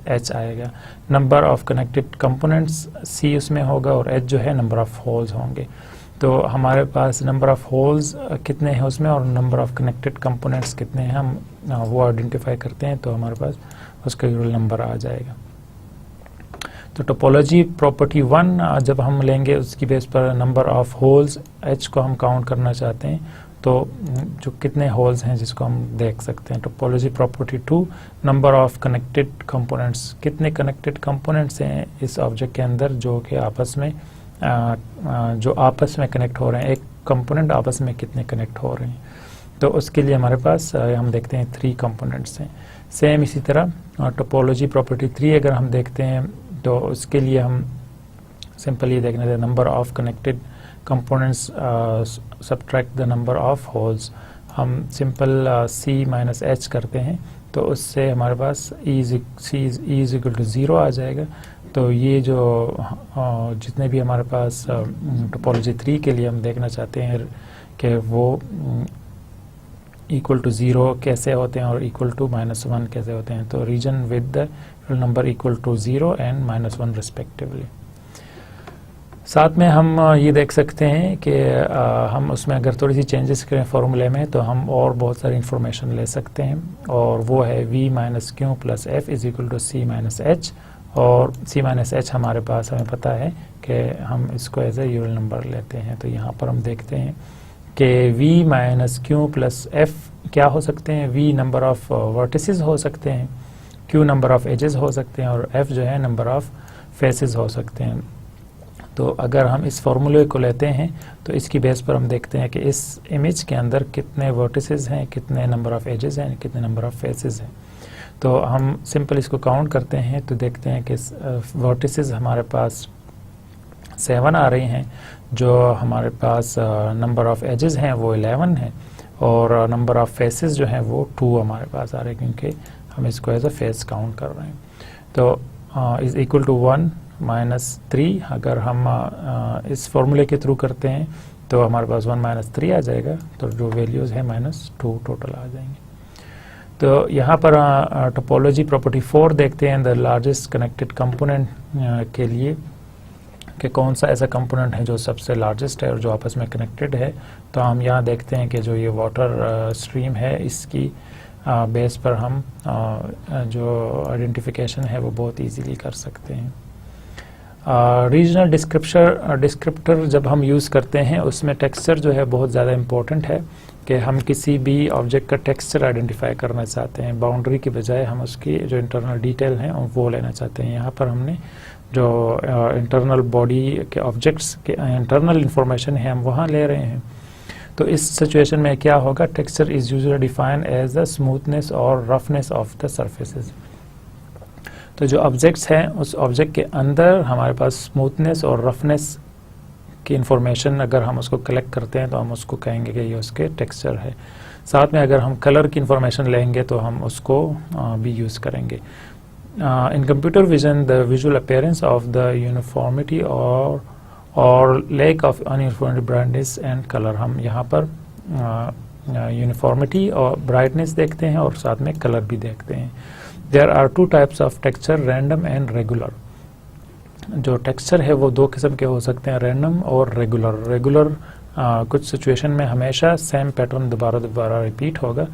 - H आएगा. Number of connected components C उसमें होगा और H जो है नंबर ऑफ होल्स होंगे. तो हमारे पास नंबर ऑफ होल्स कितने हैं उसमें और नंबर ऑफ कनेक्टेड कंपोनेंट्स कितने हैं, हम वो आइडेंटिफाई करते हैं, तो हमारे पास उसका यूरल नंबर आ जाएगा. तो टोपोलॉजी प्रॉपर्टी 1 जब हम लेंगे उसकी बेस पर नंबर ऑफ होल्स H को हम काउंट करना चाहते हैं, तो जो कितने होल्स हैं जिसको हम देख सकते हैं. Topology property 2 number of connected components, कितने कनेक्टेड कंपोनेंट्स हैं इस ऑब्जेक्ट के अंदर जो कि आपस में कनेक्ट हो रहे हैं, एक कंपोनेंट आपस में कितने कनेक्ट हो रहे हैं. तो उसके लिए हमारे पास हम देखते हैं 3 कंपोनेंट्स हैं. सेम इसी तरह टोपोलॉजी प्रॉपर्टी 3 अगर हम देखते हैं तो उसके लिए हम सिंपल ये देखना है number of connected components subtract the number of holes. हम सिंपल C - H करते हैं तो उससे हमारे पास E = 0 आ जाएगा. तो ये जो जितने भी हमारे पास टोपोलॉजी 3 के लिए हम देखना चाहते हैं कि वो इक्वल टू 0 कैसे होते हैं और इक्वल टू -1 कैसे होते हैं, तो region with the number equal to 0 and -1 respectively. साथ में हम ये देख सकते हैं कि हम उसमें अगर थोड़ी सी चेंजेस करें फॉर्मूले में तो हम और बहुत सारी इंफॉर्मेशन ले सकते हैं, और वो है V - Q + F = C - H. और C - H हमारे पास हमें पता है कि हम इसको एज ए यूरल नंबर लेते हैं. तो यहाँ पर हम देखते हैं कि V - Q + F क्या हो सकते हैं. V नंबर ऑफ वर्टिसेस हो सकते हैं, Q नंबर ऑफ एजेस हो सकते हैं और F जो है नंबर ऑफ फेसेस हो सकते हैं. तो अगर हम इस फॉर्मूले को लेते हैं तो इसकी बेस पर हम देखते हैं कि इस इमेज के अंदर कितने वर्टिसेस हैं, कितने नंबर ऑफ एजेस हैं, कितने नंबर ऑफ फेसेस हैं. तो हम सिंपल इसको काउंट करते हैं तो देखते हैं कि वर्टिसेस हमारे पास 7 आ रही हैं, जो हमारे पास नंबर ऑफ एजेस हैं वो 11 हैं, और नंबर ऑफ फेसेस जो हैं वो 2 हमारे पास आ रहे हैं, क्योंकि हम इसको एज अ फेस काउंट कर रहे हैं. तो इज इक्वल टू 1 - 3 अगर हम इस फॉर्मूले के थ्रू करते हैं तो हमारे पास 1 - 3 आ जाएगा, तो जो वैल्यूज़ है -2 टोटल आ जाएंगे. तो यहाँ पर टोपोलॉजी प्रॉपर्टी 4 देखते हैं द लार्जेस्ट कनेक्टेड कंपोनेंट के लिए कि कौन सा ऐसा कंपोनेंट है जो सबसे लार्जेस्ट है और जो आपस में कनेक्टेड है. तो हम यहाँ देखते हैं कि जो ये वाटर स्ट्रीम है इसकी बेस पर हम जो आइडेंटिफिकेशन है वो बहुत इजीली कर सकते हैं. रीजनल डिस्क्रिप्टर जब हम यूज़ करते हैं उसमें टेक्सचर जो है बहुत ज़्यादा इम्पोर्टेंट है कि हम किसी भी ऑब्जेक्ट का टेक्सचर आइडेंटिफाई करना चाहते हैं. बाउंड्री की बजाय हम उसकी जो इंटरनल डिटेल हैं वो लेना चाहते हैं. यहाँ पर हमने जो इंटरनल बॉडी के ऑब्जेक्ट्स के इंटरनल इंफॉर्मेशन है हम वहाँ ले रहे हैं. तो इस सिचुएशन में क्या होगा, texture is usually defined as the smoothness और रफनेस ऑफ द सरफेसेस. तो जो ऑब्जेक्ट्स हैं उस ऑब्जेक्ट के अंदर हमारे पास स्मूथनेस और रफनेस की इंफॉर्मेशन अगर हम उसको कलेक्ट करते हैं तो हम उसको कहेंगे कि ये उसके टेक्सचर है. साथ में अगर हम कलर की इंफॉर्मेशन लेंगे तो हम उसको भी यूज़ करेंगे. In computer vision the visual appearance of the uniformity और lack of nonuniformity brightness and colour, हम यहाँ पर यूनिफॉर्मिटी और ब्राइटनेस देखते हैं और साथ में कलर भी देखते हैं. There are 2 types of texture, random and regular. जो टेक्सचर है वो 2 किस्म के हो सकते हैं, रैंडम और रेगुलर. रेगुलर कुछ सिचुएशन में हमेशा सेम पैटर्न दोबारा रिपीट होगा,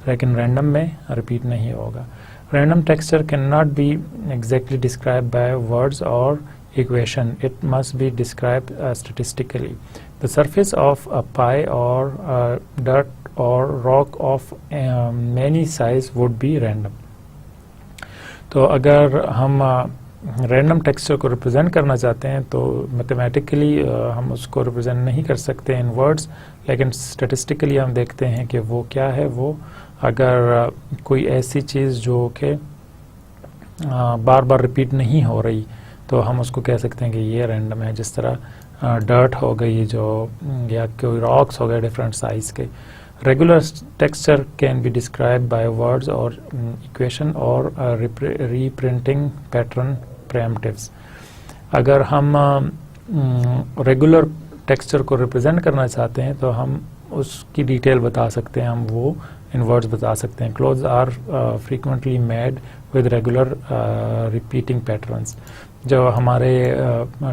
लेकिन रैंडम में रिपीट नहीं होगा. Random texture can not be exactly describe by words और equation, it must be described statistically. The surface of a pie or dirt or rock of many size would be random. तो अगर हम random texture को represent करना चाहते हैं तो mathematically हम उसको रिप्रेजेंट नहीं कर सकते इन वर्ड्स, लेकिन स्टैटिस्टिकली हम देखते हैं कि वो क्या है. वो अगर कोई ऐसी चीज़ जो कि बार बार रिपीट नहीं हो रही तो हम उसको कह सकते हैं कि ये रैंडम है. जिस तरह डर्ट हो गई जो, या कोई रॉक्स हो गए डिफरेंट साइज़ के. Regular texture can be describe by words और इक्वेशन और रिप्रिंटिंग पैटर्न प्रीएम्प्टिव्स. अगर हम रेगुलर टेक्सचर को रिप्रेजेंट करना चाहते हैं तो हम उसकी डिटेल बता सकते हैं, हम वो इन वर्ड्स बता सकते हैं। Clothes are frequently made with regular repeating patterns. जो हमारे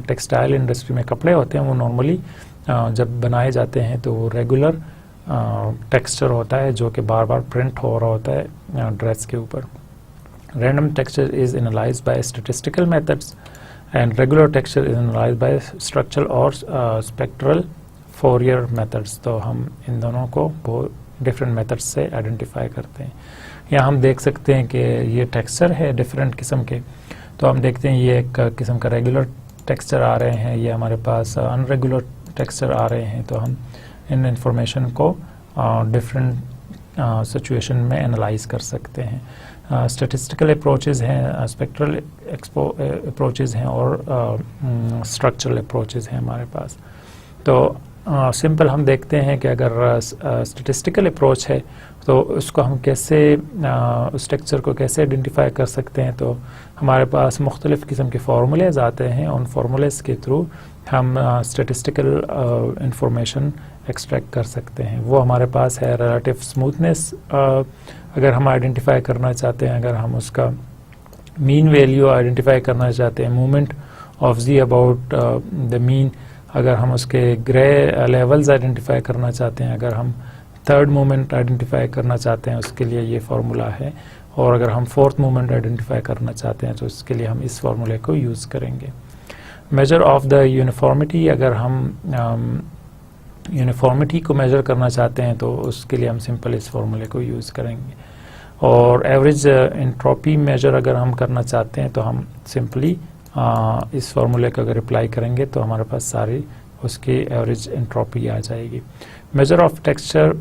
टेक्सटाइल इंडस्ट्री में कपड़े होते हैं वो नॉर्मली जब बनाए जाते हैं तो वो रेगुलर टेक्सचर होता है जो कि बार बार प्रिंट हो रहा होता है ड्रेस के ऊपर। Random texture is analysed by statistical methods and regular texture is analyzed by structural और spectral Fourier methods। तो हम इन दोनों को बहुत डिफरेंट मेथड्स से आइडेंटिफाई करते हैं। यहाँ हम देख सकते हैं कि ये टेक्सचर है डिफरेंट किस्म के, तो हम देखते हैं ये एक किस्म का रेगुलर टेक्सचर आ रहे हैं, ये हमारे पास अनरेगुलर टेक्सचर आ रहे हैं। तो हम इन इंफॉर्मेशन को डिफरेंट सिचुएशन में एनालाइज कर सकते हैं। स्टैटिस्टिकल अप्रोचेज़ हैं, स्पेक्ट्रल अप्रोचेज़ हैं और स्ट्रक्चरल अप्रोचेज़ हैं हमारे पास। तो सिंपल हम देखते हैं कि अगर स्टैटिस्टिकल अप्रोच है तो उसको हम कैसे उस टेक्सचर को कैसे आइडेंटिफाई कर सकते हैं। तो हमारे पास मुख्तलिफ़ किस्म के फार्मूलेज आते हैं, उन फार्मूलेज के थ्रू हम स्टैटिस्टिकल इंफॉर्मेशन एक्सट्रैक्ट कर सकते हैं। वो हमारे पास है रिलेटिव स्मूथनेस, अगर हम आइडेंटिफाई करना चाहते हैं, अगर हम उसका मीन वैल्यू आइडेंटिफाई करना चाहते हैं, movement of G about the mean, अगर हम उसके ग्रे लेवल्स आइडेंटिफाई करना चाहते हैं, अगर हम थर्ड मूवमेंट आइडेंटिफाई करना चाहते हैं उसके लिए ये फार्मूला है, और अगर हम फोर्थ मूवमेंट आइडेंटिफाई करना चाहते हैं तो उसके लिए हम इस फार्मूले को यूज़ करेंगे। मेजर ऑफ द यूनिफॉर्मिटी, अगर हम यूनिफॉर्मिटी को मेजर करना चाहते हैं तो उसके लिए हम सिंपल इस फार्मूले को यूज़ करेंगे। और एवरेज एंट्रोपी मेजर अगर हम करना चाहते हैं तो हम सिंपली इस फार्मूले को अगर अप्लाई करेंगे तो हमारे पास सारी उसकी एवरेज एंट्रोपी आ जाएगी। Measure of texture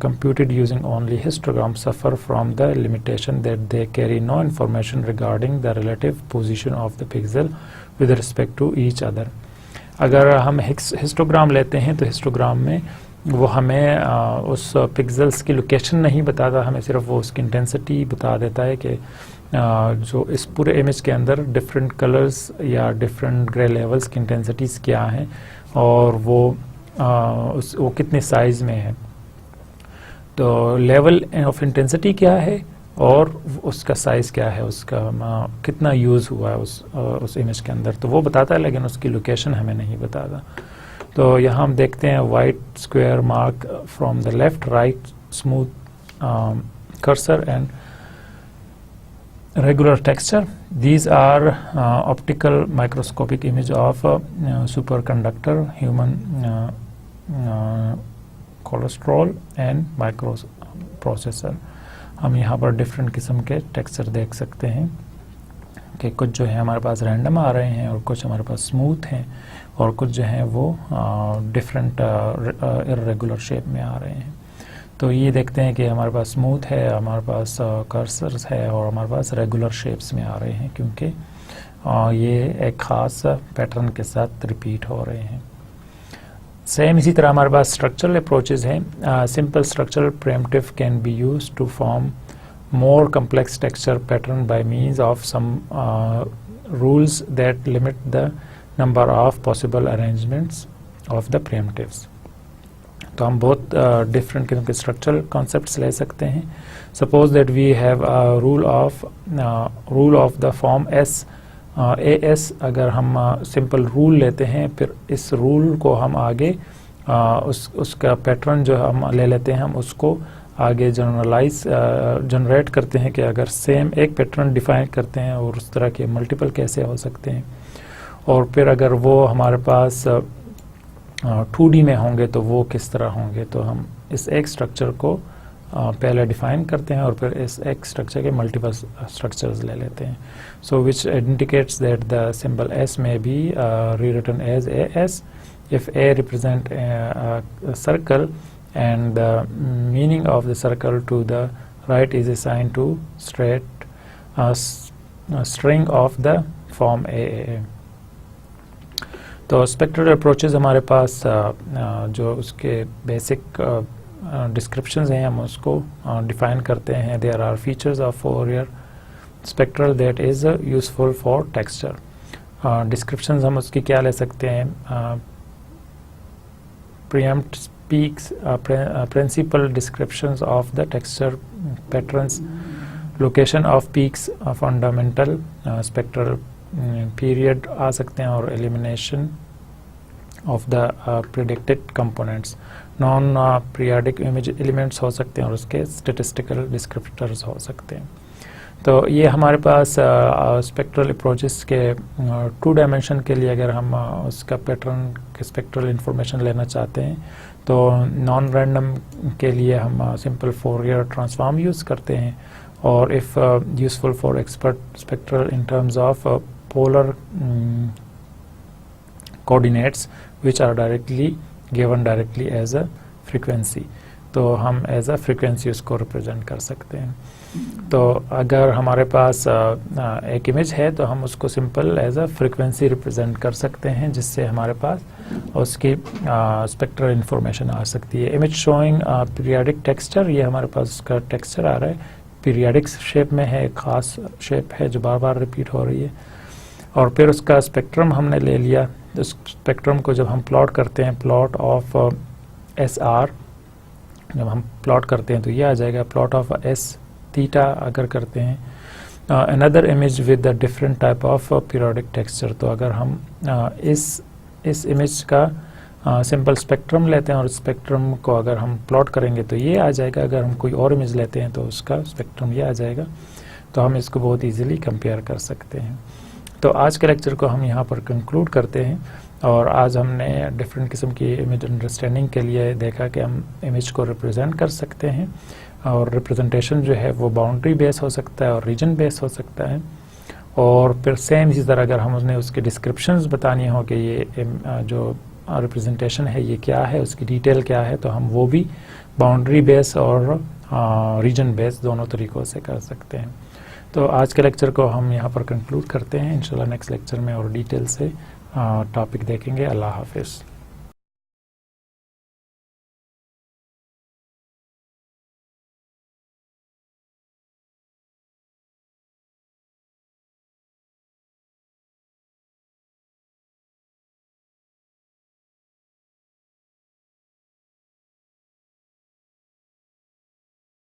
computed using only histogram suffer from the limitation that they carry no information regarding the relative position of the pixel with respect to each other. अगर हम histogram लेते हैं तो histogram में वो हमें उस पिक्सल्स की लोकेशन नहीं बताता, हमें सिर्फ वो उसकी इंटेंसिटी बता देता है कि जो इस पूरे इमेज के अंदर डिफरेंट कलर्स या डिफरेंट ग्रे लेवल्स की इंटेंसिटीज़ क्या हैं और वो कितने साइज़ में है। तो लेवल ऑफ इंटेंसिटी क्या है और उसका साइज़ क्या है, उसका कितना यूज़ हुआ है उस इमेज के अंदर, तो वो बताता है, लेकिन उसकी लोकेशन हमें नहीं बताता। तो यहाँ हम देखते हैं white square mark from the left right smooth cursor and regular texture. These are optical microscopic image of superconductor human cholesterol and microprocessor। हम यहाँ पर डिफरेंट किस्म के टेक्सचर देख सकते हैं कि कुछ जो है हमारे पास रैंडम आ रहे हैं और कुछ हमारे पास स्मूथ हैं और कुछ जो है वो डिफरेंट इर्रेगुलर शेप में आ रहे हैं। तो ये देखते हैं कि हमारे पास स्मूथ है, हमारे पास कर्सर्स है और हमारे पास रेगुलर शेप्स में आ रहे हैं क्योंकि ये एक ख़ास पैटर्न के साथ रिपीट हो रहे हैं। सेम इसी तरह हमारे पास स्ट्रक्चरल अप्रोचेज़ हैं। Simple structural primitive can be use to form more complex texture pattern by means of some rules that limit the number of possible arrangements of the primitives। तो हम बहुत डिफरेंट किस्म के स्ट्रक्चरल कॉन्सेप्ट्स ले सकते हैं। Suppose that we have a rule of the form S A S. अगर हम सिंपल रूल लेते हैं, फिर इस रूल को हम आगे उसका पैटर्न जो हम ले लेते हैं, हम उसको आगे जनरेट करते हैं कि अगर सेम एक पैटर्न डिफाइन करते हैं और उस तरह के मल्टीपल कैसे हो सकते हैं, और फिर अगर वो हमारे पास 2D में होंगे तो वो किस तरह होंगे। तो हम इस एक स्ट्रक्चर को पहले डिफाइन करते हैं और फिर इस एक स्ट्रक्चर के मल्टीपल स्ट्रक्चर्स ले लेते हैं। So which indicates that the symbol S may be rewritten as A S if A represent circle and the meaning of the circle to the right is assigned to straight string of the form AAA। तो spectral approaches हमारे पास जो उसके basic descriptions हैं हम उसको define करते हैं। There are features of Fourier spectral that is useful for texture. Descriptions हम उसकी क्या ले सकते हैं, preempt speaks principal descriptions of the texture patterns, location of peaks, fundamental spectral period आ सकते हैं, और elimination of the predicted components, non periodic image elements हो सकते हैं, और उसके statistical descriptors हो सकते हैं. तो ये हमारे पास स्पेक्ट्रल अप्रोचेस के 2 डायमेंशन के लिए अगर हम उसका पैटर्न के स्पेक्ट्रल इंफॉर्मेशन लेना चाहते हैं तो नॉन रैंडम के लिए हम सिंपल फोरियर ट्रांसफॉर्म यूज़ करते हैं, और if useful for expert spectral in terms of polar coordinates which are directly given directly as a frequency, तो हम एज अ फ्रीक्वेंसी उसको रिप्रेजेंट कर सकते हैं. तो अगर हमारे पास एक इमेज है तो हम उसको simple as a frequency represent कर सकते हैं, जिससे हमारे पास उसकी स्पेक्ट्रल इंफॉर्मेशन आ सकती है. इमेज शोइंग पीरियोडिक टेक्सचर, ये हमारे पास उसका टेक्सचर आ रहा है, पीरियोडिक शेप में है, एक ख़ास शेप है जो बार बार रिपीट हो रही है, और फिर उसका स्पेक्ट्रम हमने ले लिया. उस स्पेक्ट्रम को जब हम प्लॉट करते हैं, प्लॉट ऑफ एस आर जब हम प्लॉट करते हैं तो ये आ जाएगा, प्लॉट ऑफ एस थीटा अगर करते हैं, another image with the different type of periodic texture. तो अगर हम इस इमेज का सिंपल स्पेक्ट्रम लेते हैं और स्पेक्ट्रम को अगर हम प्लॉट करेंगे तो ये आ जाएगा, अगर हम कोई और इमेज लेते हैं तो उसका स्पेक्ट्रम ये आ जाएगा. तो हम इसको बहुत इजीली कंपेयर कर सकते हैं. तो आज के लेक्चर को हम यहाँ पर कंक्लूड करते हैं, और आज हमने डिफरेंट किस्म की इमेज अंडरस्टैंडिंग के लिए देखा कि हम इमेज को रिप्रेजेंट कर सकते हैं, और रिप्रेजेंटेशन जो है वो बाउंड्री बेस हो सकता है और रीजन बेस हो सकता है. और फिर सेम इसी तरह अगर हम उसने उसके डिस्क्रिप्शंस बतानी हो कि ये जो रिप्रेजेंटेशन है ये क्या है, उसकी डिटेल क्या है, तो हम वो भी बाउंड्री बेस और रीजन बेस दोनों तरीक़ों से कर सकते हैं. तो आज के लेक्चर को हम यहाँ पर कंक्लूड करते हैं. इंशाल्लाह नेक्स्ट लेक्चर में और डिटेल से टॉपिक देखेंगे. अल्लाह हाफिज़.